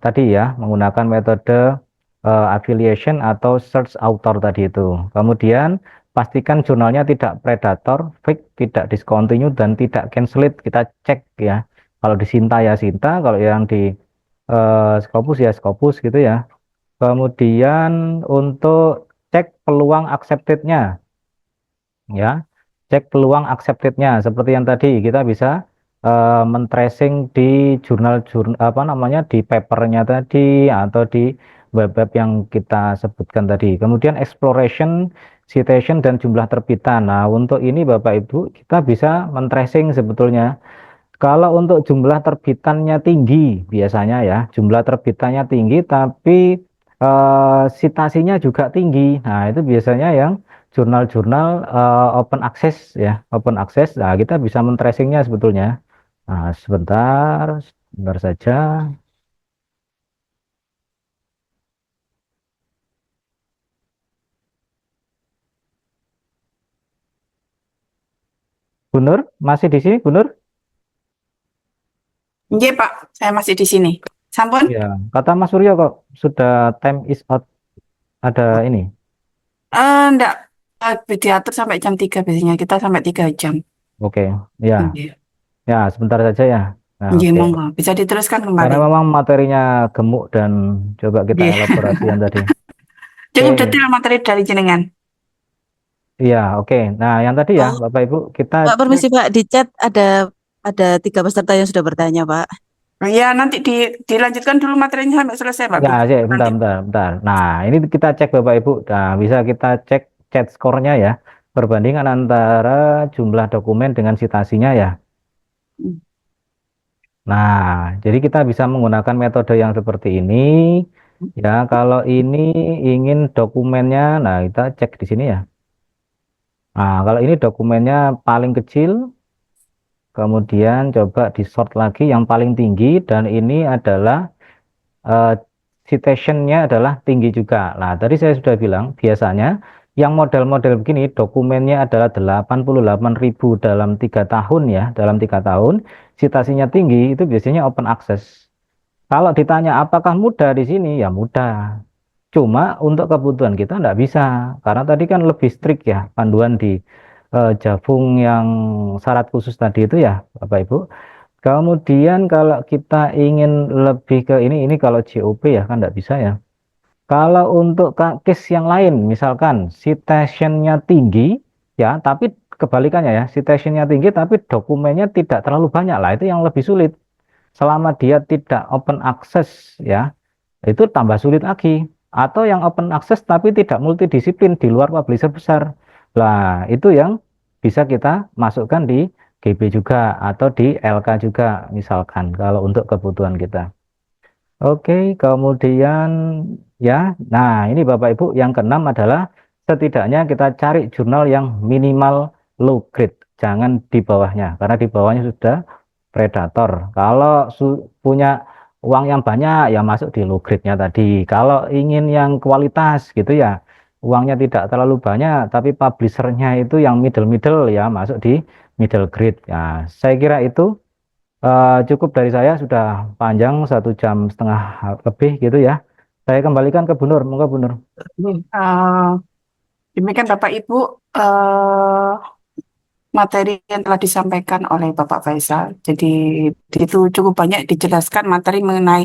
tadi ya menggunakan metode affiliation atau search author tadi itu. Kemudian pastikan jurnalnya tidak predator, fake, tidak discontinue dan tidak cancelled. Kita cek ya, kalau di Sinta ya Sinta, kalau yang di Scopus ya Scopus gitu ya. Kemudian untuk cek peluang accepted-nya ya, cek peluang accepted-nya seperti yang tadi kita bisa men-tracing di jurnal apa namanya di papernya tadi atau di web-web yang kita sebutkan tadi. Kemudian exploration, citation dan jumlah terbitan. Nah, untuk ini Bapak Ibu kita bisa men-tracing sebetulnya kalau untuk jumlah terbitannya tinggi, biasanya ya, jumlah terbitannya tinggi, tapi citasinya juga tinggi. Nah, itu biasanya yang jurnal-jurnal open access ya, open access. Nah, kita bisa men-tracingnya sebetulnya. Nah, sebentar saja. Gunur, masih di sini, Gunur? Iya, Pak, saya masih di sini. Sampun? Ya, kata Mas Suryo kok sudah time is out, ada ini. Enggak, diatur sampai jam 3 biasanya. Kita sampai 3 jam. Oke, ya, Iya, ya, sebentar saja ya. Nah, iya, oke. monggo. Bisa diteruskan Karena kembali. memang materinya gemuk dan coba kita Iya. elaborasi yang tadi. Oke, Cukup detail materi dari jenengan. iya, oke. Nah, yang tadi ya, Oh, Bapak Ibu, kita Pak, cek. permisi Pak, di chat ada 3 peserta yang sudah bertanya Pak. Ya, nanti dilanjutkan dulu materinya sampai selesai, Pak. Enggak, sih, bentar, Nanti. bentar, bentar. Nah, ini kita cek Bapak Ibu. Nah, bisa kita cek chat skornya ya, perbandingan antara jumlah dokumen dengan citasinya ya. Hmm. Nah, jadi kita bisa menggunakan metode yang seperti ini. Ya, kalau ini ingin dokumennya, nah kita cek di sini ya. Nah, kalau ini dokumennya paling kecil, kemudian coba di sort lagi yang paling tinggi, dan ini adalah eh, citationnya adalah tinggi juga. Nah, tadi saya sudah bilang, biasanya yang model-model begini, dokumennya adalah 88.000 dalam 3 tahun ya, dalam 3 tahun, citasinya tinggi, itu biasanya open access. Kalau ditanya apakah mudah di sini, ya mudah. Cuma untuk kebutuhan kita nggak bisa, karena tadi kan lebih strict ya, panduan di Javung yang syarat khusus tadi itu ya, Bapak Ibu. Kemudian kalau kita ingin lebih ke ini kalau JOP ya kan nggak bisa ya. Kalau untuk case yang lain, misalkan citationnya tinggi ya, tapi kebalikannya ya, citationnya tinggi tapi dokumennya tidak terlalu banyak lah, itu yang lebih sulit. Selama dia tidak open access ya, itu tambah sulit lagi. Atau yang open access tapi tidak multidisiplin di luar publisher besar. Nah, itu yang bisa kita masukkan di GB juga atau di LK juga misalkan kalau untuk kebutuhan kita. Oke, kemudian ya, nah ini Bapak Ibu yang keenam adalah setidaknya kita cari jurnal yang minimal low grade, jangan di bawahnya, karena di bawahnya sudah predator. Kalau punya uang yang banyak ya masuk di low grade-nya tadi. Kalau ingin yang kualitas gitu ya, uangnya tidak terlalu banyak, tapi publishernya itu yang middle-middle ya masuk di middle grade. Ya, saya kira itu Cukup dari saya sudah panjang 1,5 jam lebih gitu ya. Saya kembalikan ke Bu Nur, monggo Bu Nur. Eh, Demikian Bapak Ibu, eh, materi yang telah disampaikan oleh Bapak Faisal. Jadi itu cukup banyak dijelaskan materi mengenai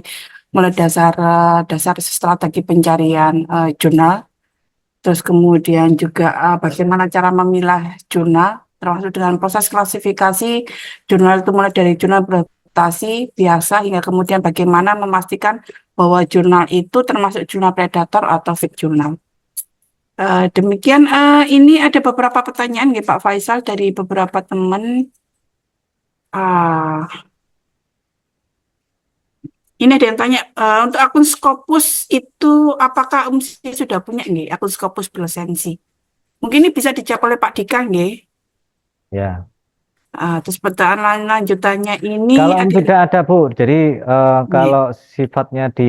mulai dasar strategi pencarian jurnal, terus kemudian juga bagaimana cara memilah jurnal, termasuk dengan proses klasifikasi jurnal itu mulai dari jurnal bereputasi biasa hingga kemudian bagaimana memastikan bahwa jurnal itu termasuk jurnal predator atau fake jurnal. Demikian, ini ada beberapa pertanyaan ya Pak Faisal dari beberapa teman. Ah, ini ada yang tanya, untuk akun Scopus itu apakah UMSI sudah punya nggih akun Scopus berlisensi? Mungkin ini bisa dijawab oleh Pak Dika nggih. Ya. Terus pertanyaan lanjutannya ini Kalau ada, tidak ada Bu, jadi nggih, kalau sifatnya di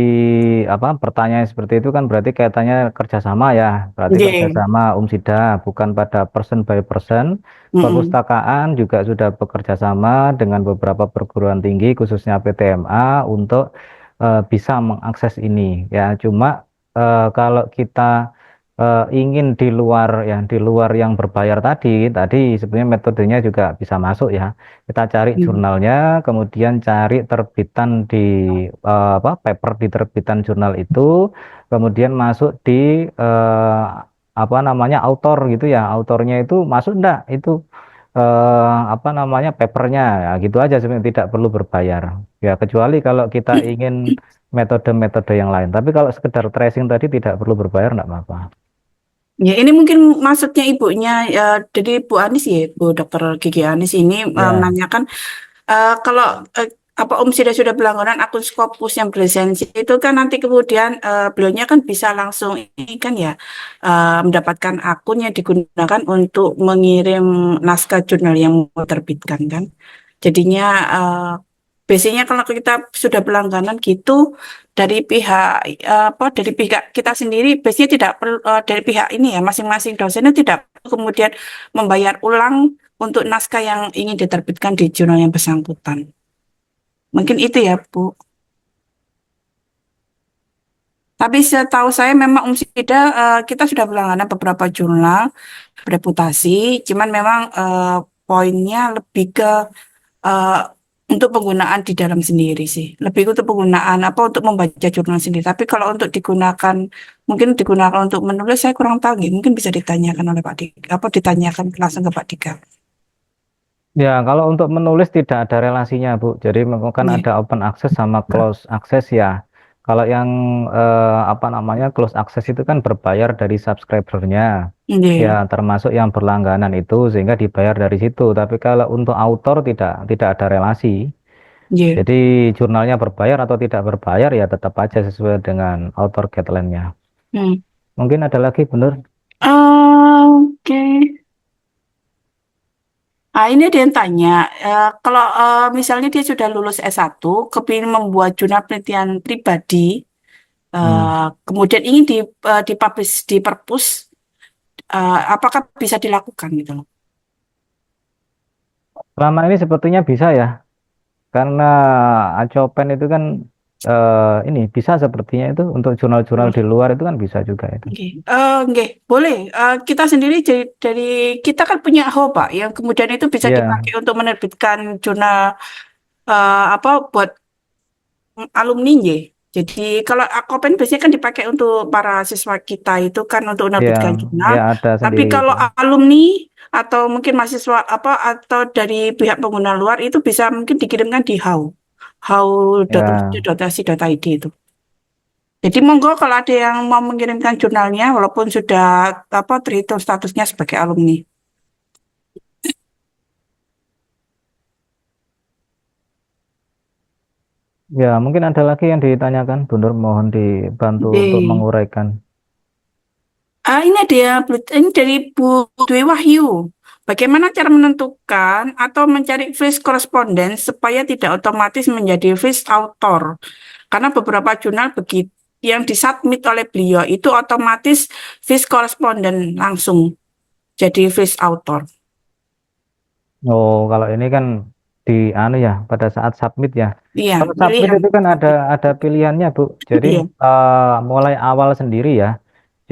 apa pertanyaan seperti itu kan berarti kaitannya kerjasama ya, berarti nggih, kerjasama UMSIDA bukan pada person by person. mm-mm, Perpustakaan juga sudah bekerja sama dengan beberapa perguruan tinggi khususnya PTMA untuk bisa mengakses ini ya. Cuma kalau kita ingin di luar yang berbayar tadi sebenarnya metodenya juga bisa masuk ya. Kita cari mm, jurnalnya, kemudian cari terbitan di paper di terbitan jurnal itu, kemudian masuk di eh, apa namanya autor gitu ya. Autornya itu masuk enggak itu apa namanya papernya ya gitu aja sebenarnya tidak perlu berbayar. Ya kecuali kalau kita ingin metode-metode yang lain. Tapi kalau sekedar tracing tadi tidak perlu berbayar enggak apa-apa. ya ini mungkin maksudnya ibunya, jadi Bu Anis ya, Bu Dokter Gigi Anis ini Ya, menanyakan, kalau apa Om sudah berlangganan akun Scopus yang berlisensi itu kan nanti kemudian beliaunya kan bisa langsung ini kan ya, mendapatkan akun yang digunakan untuk mengirim naskah jurnal yang mau terbitkan kan. Jadinya biasanya kalau kita sudah berlangganan gitu dari pihak dari pihak kita sendiri biasanya tidak perlu, dari pihak ini ya masing-masing dosennya tidak perlu kemudian membayar ulang untuk naskah yang ingin diterbitkan di jurnal yang bersangkutan. Mungkin itu ya, Bu. Tapi setahu saya memang Umsida kita sudah berlangganan beberapa jurnal bereputasi, cuman memang poinnya lebih ke eh, untuk penggunaan di dalam sendiri sih. Lebih untuk penggunaan apa untuk membaca jurnal sendiri. Tapi kalau untuk digunakan mungkin digunakan untuk menulis saya kurang tahu nih. Mungkin bisa ditanyakan oleh Pak Dika, apa ditanyakan langsung ke Pak Dika. ya kalau untuk menulis tidak ada relasinya Bu. Jadi memang kan Iya. ada open access sama close access ya. Kalau yang apa namanya close access itu kan berbayar dari subscribernya. Ya, Iya. termasuk yang berlangganan itu sehingga dibayar dari situ. Tapi kalau untuk autor tidak ada relasi. Iya. Jadi jurnalnya berbayar atau tidak berbayar ya tetap aja sesuai dengan author guideline-nya. Hmm. Mungkin ada lagi benar? Oke. Ini dia yang tanya, kalau misalnya dia sudah lulus S1, kepingin membuat jurnal penelitian pribadi, Hmm. kemudian ingin dipublish di perpus, apakah bisa dilakukan gitu loh? Selama ini sepertinya bisa ya, karena Acopen itu kan ini bisa sepertinya itu untuk jurnal-jurnal di luar itu kan bisa juga itu. Oke, oke, boleh. Kita sendiri dari kita kan punya HOPA yang kemudian itu bisa Iya, dipakai untuk menerbitkan jurnal apa buat alumni ya. Jadi kalau Akopen biasanya kan dipakai untuk para siswa kita itu kan untuk iya, menerbitkan jurnal. ya ada Tapi sendiri kalau itu. alumni atau mungkin mahasiswa apa atau dari pihak pengguna luar itu bisa mungkin dikirimkan di Ya, how.ac.id itu. Jadi monggo kalau ada yang mau mengirimkan jurnalnya walaupun sudah apa terhitung statusnya sebagai alumni. ya mungkin ada lagi yang ditanyakan, Bu Nur mohon dibantu untuk Oke. menguraikan. Ini ada ini dari Bu Dwi Wahyu. Bagaimana cara menentukan atau mencari first correspondence supaya tidak otomatis menjadi first author? Karena beberapa jurnal begitu yang disubmit oleh beliau itu otomatis first correspondent langsung jadi first author. Oh, kalau ini kan di anu ya pada saat submit ya. Iya, Kalau milih submit yang itu kan submit. ada pilihannya Bu. Jadi Iya. mulai awal sendiri ya.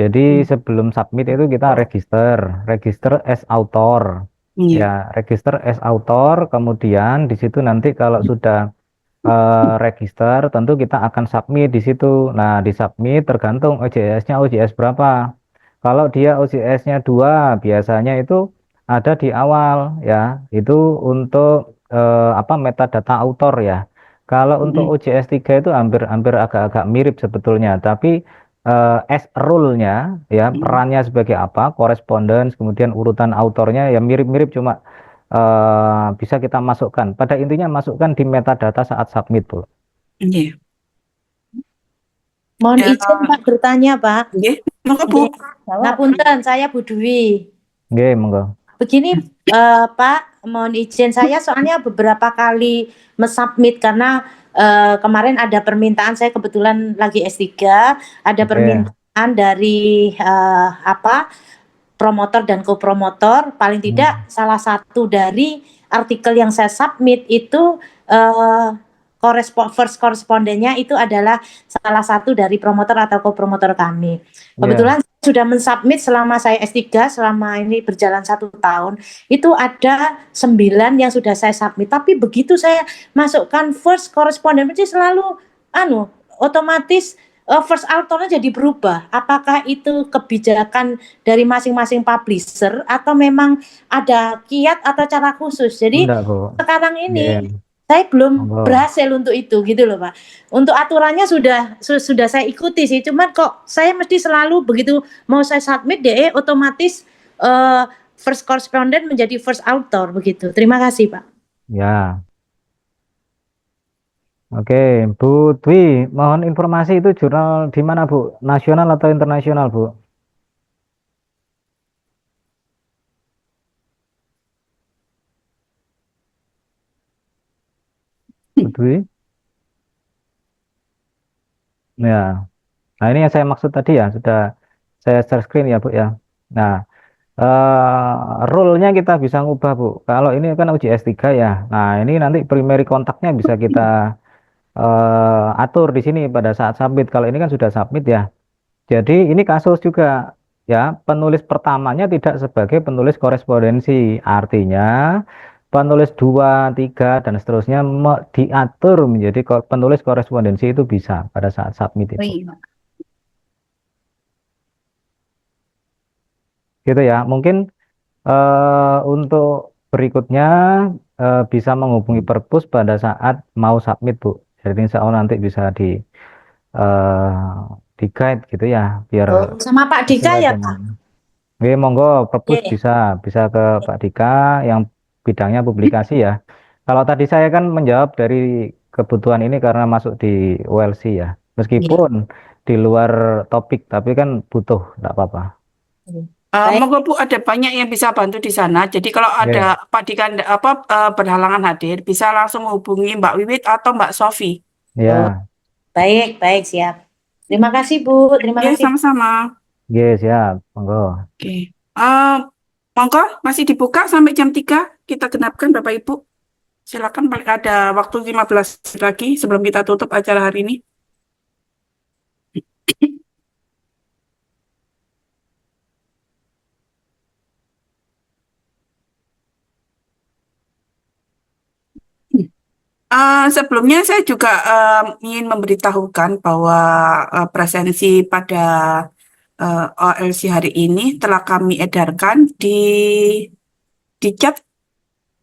Jadi Hmm. sebelum submit itu kita register as author. Iya. Ya, register as author. Kemudian di situ nanti kalau sudah register, tentu kita akan submit di situ. Nah, di submit tergantung OJS-nya OJS berapa. Kalau dia OJS-nya 2, biasanya itu ada di awal ya. Itu untuk apa metadata author ya. Kalau untuk Mm-mm. OJS 3 itu hampir agak-agak mirip sebetulnya, tapi as rule-nya ya Mm-mm. perannya sebagai apa, correspondence, kemudian urutan autornya ya mirip-mirip cuma bisa kita masukkan. Pada intinya masukkan di metadata saat submit, Bu. Iya. Mohon Ya, izin Pak bertanya Pak. iya. Monggo Bu. Nggih. Ngapunten, saya Bu Dwi. Oke, monggo. Begini Pak, mohon izin saya soalnya beberapa kali mensubmit karena kemarin ada permintaan, saya kebetulan lagi S3, ada Oke. permintaan dari apa promotor dan kopromotor, paling Hmm. tidak salah satu dari artikel yang saya submit itu first korespondennya itu adalah salah satu dari promotor atau kopromotor kami. Ya, Kebetulan sudah mensubmit selama saya S3, selama ini berjalan 1 tahun, itu ada 9 yang sudah saya submit. Tapi begitu saya masukkan first correspondent, itu selalu otomatis first authornya jadi berubah. Apakah itu kebijakan dari masing-masing publisher atau memang ada kiat atau cara khusus? Jadi enggak, Bu. sekarang Ya, ini saya belum monggo. berhasil untuk itu gitu loh Pak. Untuk aturannya sudah saya ikuti sih, cuman kok saya mesti selalu begitu mau saya submit deh otomatis first correspondent menjadi first author begitu. Terima kasih Pak. Ya. Oke, Bu Dwi, mohon informasi itu jurnal di mana, Bu? Nasional atau internasional, Bu? Bu Dwi? Ya. Nah, ini yang saya maksud tadi ya, sudah saya share screen ya, Bu ya. Nah, rule-nya kita bisa ngubah, Bu. Kalau ini kan UJS 3 ya. Nah, ini nanti primary kontaknya bisa kita atur di sini pada saat submit. Kalau ini kan sudah submit ya. Jadi ini kasus juga ya, penulis pertamanya tidak sebagai penulis korespondensi. Artinya penulis 2, 3 dan seterusnya diatur menjadi penulis korespondensi itu bisa pada saat submit Oh itu. iya. Gitu ya. Mungkin untuk berikutnya bisa menghubungi Perpus pada saat mau submit, Bu. Jadi insya Allah nanti bisa di guide gitu ya, biar Oh, sama Pak Dika sesuai ya dengan. Pak. Oke, monggo Perpus Oke. bisa ke Pak Dika yang bidangnya publikasi ya. Kalau tadi saya kan menjawab dari kebutuhan ini karena masuk di OLC ya. Iya. Meskipun di luar topik, tapi kan butuh, enggak apa-apa. Baik. Monggo Bu, ada banyak yang bisa bantu di sana. Jadi kalau ada Oke, Pak Dika apa berhalangan hadir, bisa langsung menghubungi Mbak Wiwit atau Mbak Sofi. Oh, ya, baik, baik, siap. Terima kasih Bu, terima Ya, kasih. sama-sama. yes, siap, monggo. Oke. Eh, Monggo masih dibuka sampai jam 3 kita genapkan Bapak Ibu. Silakan paling ada waktu 15 menit lagi sebelum kita tutup acara hari ini. Sebelumnya saya juga ingin memberitahukan bahwa presensi pada OLC hari ini telah kami edarkan di chat.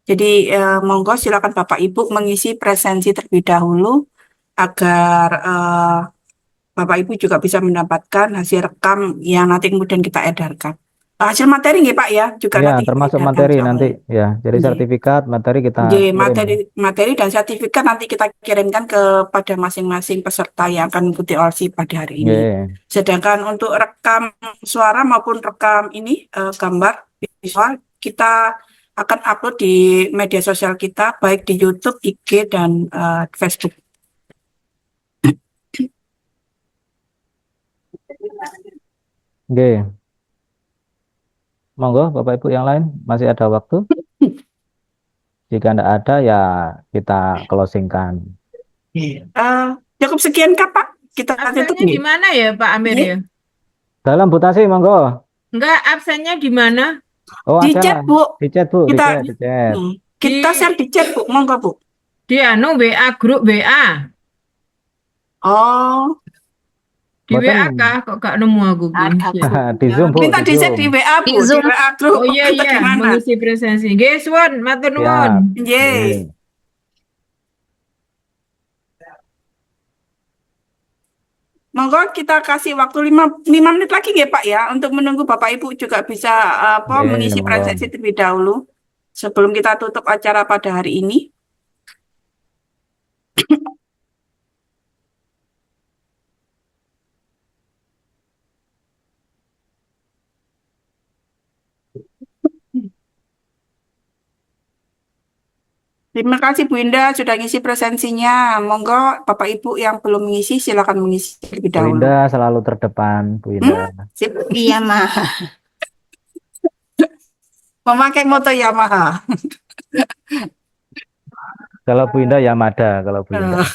Jadi monggo silakan Bapak Ibu mengisi presensi terlebih dahulu agar Bapak Ibu juga bisa mendapatkan hasil rekam yang nanti kemudian kita edarkan. Hasil materi nggih Pak ya, juga Ya, nanti kita termasuk edarkan materi sama nanti ya. ya. Jadi Nggih. sertifikat materi kita Nggih, kirim. materi dan sertifikat nanti kita kirimkan kepada masing-masing peserta yang akan mengikuti OLC pada hari ini. Oke, Sedangkan untuk rekam suara maupun rekam ini gambar visual kita akan upload di media sosial kita baik di YouTube, IG dan Facebook. oke. Monggo Bapak Ibu yang lain masih ada waktu. Jika tidak ada ya kita closingkan. Cukup sekian kah Pak? Kita tutup Absennya nih. gimana ya Pak Amir Nggih. ya? Dalam Bu Tasi, monggo. Enggak, absennya gimana? Oh, Di ada. chat Bu. Di chat, Bu. Di Kita chat, di chat. kita Di- share di chat Bu, monggo Bu. Di anu WA, grup WA. Oh, Di Boten. WA kah? Kok gak nemu aku Ki? Di Zoom, Bu. minta Di di share Zoom. di WA Bu, Di di Zoom. WA grup. Oh iya Atau iya, gimana? mengisi presensi. Nggih, suwun, matur nuwun. Siap. Yeay. Oke. Monggo kita kasih waktu 5 menit lagi ya Pak ya untuk menunggu Bapak Ibu juga bisa Oke, mengisi monggo. presensi terlebih dahulu sebelum kita tutup acara pada hari ini. Terima kasih Bu Indah sudah ngisi presensinya. Monggo Bapak Ibu yang belum mengisi silakan mengisi terlebih Bu dahulu. Indah selalu terdepan, Bu Indah. Sip. Iya, mah. Memakai moto Yamaha. Kalau Bu Indah Yamada, kalau Bu Indah.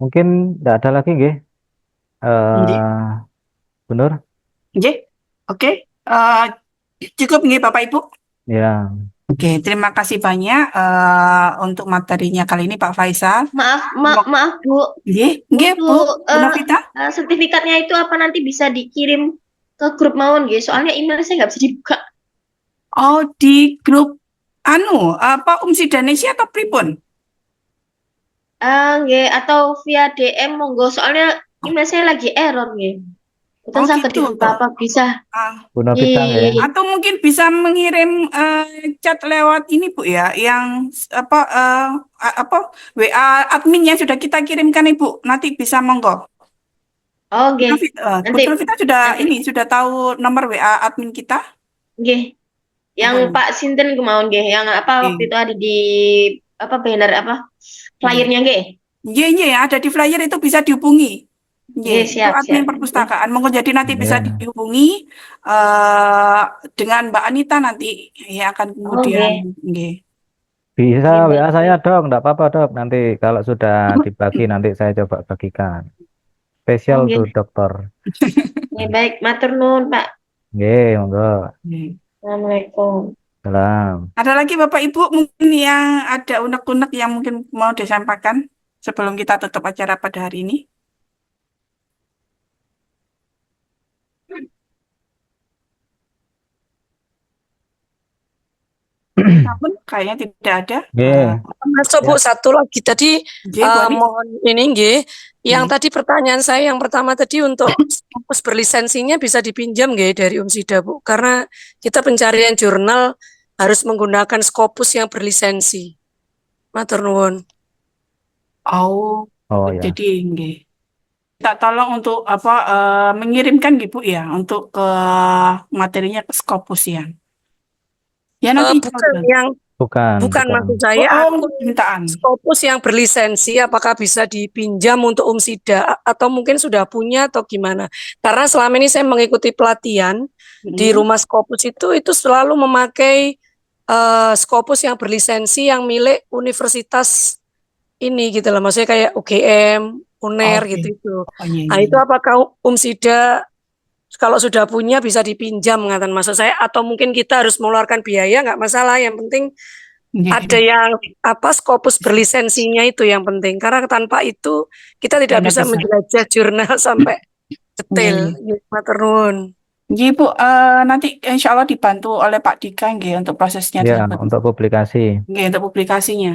Mungkin tidak ada lagi, nggih. Nggih. Bu Nur? Nggih. Oke. Cukup nggih Bapak Ibu. Ya. Oke, terima kasih banyak untuk materinya kali ini Pak Faisal. Maaf Bu. Nggih, nggih Bu. Untuk, Bu Novita. sertifikatnya itu apa nanti bisa dikirim ke grup mawon nggih? Soalnya email saya nggak bisa dibuka. Oh, di grup apa Danesia atau pripun? Nggih, atau via DM monggo. Soalnya email saya lagi error nggih. Betul Oh, saged gitu, dibuka apa bisa Ah, Bu Novita, nggih. atau mungkin bisa mengirim chat lewat ini Bu ya, yang apa WA admin yang sudah kita kirimkan Ibu. Nanti bisa monggo. Oh nggih. Bu Nanti- Novita sudah tahu nomor WA admin kita? Nggih. Yang Pak Sinten kemauan nggih, yang apa waktu itu ada di apa banner apa flyernya nggih. Iya, ada di flyer itu bisa dihubungi. Iya, Itu siap, admin siap. perpustakaan. Monggo jadi nanti bisa Iya. dihubungi dengan Mbak Anita nanti ya akan kemudian. Nggih. Bisa Iya, WA saya, Dok. Enggak apa-apa, Dok. Nanti kalau sudah dibagi, nanti saya coba bagikan. Spesial Oke. tuh, Dokter. Nggih, baik, matur nuwun Pak. Nggih, monggo. Assalamualaikum. Salam. Ada lagi Bapak Ibu mungkin yang ada unek-unek yang mungkin mau disampaikan sebelum kita tutup acara pada hari ini? Namun kayaknya tidak ada. Nggih. Masuk Bu, satu lagi tadi Nggih, Bu Ani. mohon ini nggih. Yang Hmm. tadi pertanyaan saya yang pertama tadi untuk Scopus berlisensinya bisa dipinjam nggih dari Umsida Bu, karena kita pencarian jurnal harus menggunakan Scopus yang berlisensi. Matur nuwun. Oh, Oh ya. jadi nggih. Kita tolong untuk mengirimkan gitu ya untuk ke materinya ke Scopus ya. Ya nanti Bukan yang bukan maksud saya akun permintaan. Scopus yang berlisensi apakah bisa dipinjam untuk Umsida atau mungkin sudah punya atau gimana? Karena selama ini saya mengikuti pelatihan di rumah Scopus itu selalu memakai Scopus yang berlisensi yang milik universitas ini gitu loh, maksudnya kayak UGM, UNER Oke. gitu itu. Oh, iya, Nah iya. itu apakah Umsida kalau sudah punya bisa dipinjam ngatan maksud saya, atau mungkin kita harus mengeluarkan biaya nggak masalah, yang penting Nggih. ada yang Scopus berlisensinya itu yang penting, karena tanpa itu kita tidak Tidak bisa bisa. menjelajah jurnal sampai detail. Nggih, matur nuwun. Nggih, Bu, nanti insya Allah dibantu oleh Pak Dika nggih untuk prosesnya Ya, tersebut. untuk publikasi. Nggih, untuk publikasinya.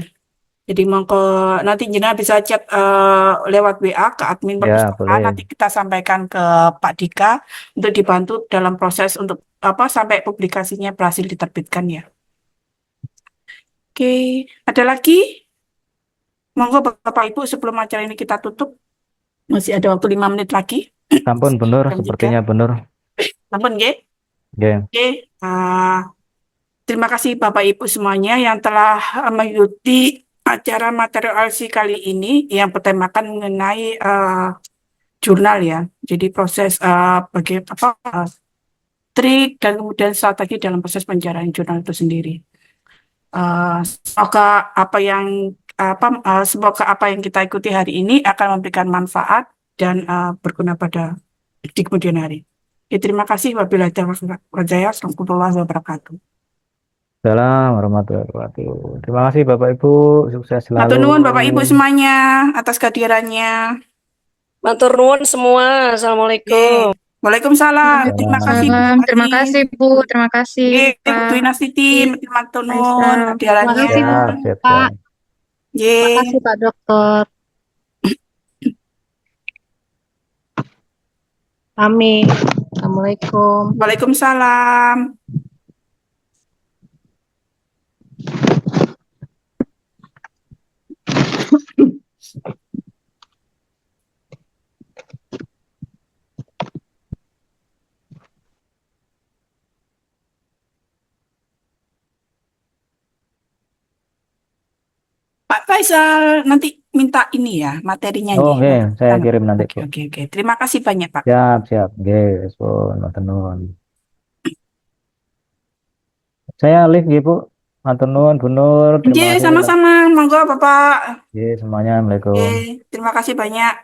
Jadi monggo nanti jenengan bisa chat lewat WA ke admin Ya, perpustakaan. boleh. Nanti kita sampaikan ke Pak Dika untuk dibantu dalam proses untuk sampai publikasinya berhasil diterbitkan ya. Oke, ada lagi? Monggo Bapak Ibu sebelum acara ini kita tutup. Masih ada waktu 5 menit lagi. Sampun, Bunur, Jam sepertinya Bunur. Namun nggih. Nggih. Oke, terima kasih Bapak Ibu semuanya yang telah mengikuti acara material LC kali ini yang bertemakan mengenai jurnal ya. Jadi proses trik dan kemudian strategi dalam proses pencarian jurnal itu sendiri. Semoga apa yang kita ikuti hari ini akan memberikan manfaat dan berguna pada di kemudian hari. Terima kasih. Wabillahi taufiq wal hidayah. Warahmatullahi wabarakatuh. Assalamualaikum warahmatullahi wabarakatuh. Terima kasih Bapak Ibu, sukses selalu. Matur nuwun Bapak Ibu semuanya atas kehadirannya. Matur nuwun semua. Assalamualaikum. Waalaikumsalam. Terima kasih Bu. Terima kasih Bu, terima kasih Bu Pak. Twinasiti, matur nuwun Faisal. kehadirannya. Terima kasih, Bu. Siap, siap, Pak. siap. Nggih. Terima kasih Pak Dokter. Amin. Assalamualaikum. Waalaikumsalam. Pak Faisal nanti minta ini ya materinya Oh, nggih. nggih, saya kirim nanti, Bu. Oke. Terima kasih banyak Pak. Siap, siap. Nggih, Pun, matur nuwun. Saya Alif nggih, Bu. Matur nuwun, Bu Nur. Terima Nggih, kasih. sama-sama. Monggo Bapak. Nggih, semuanya. Assalamualaikum. Terima kasih banyak.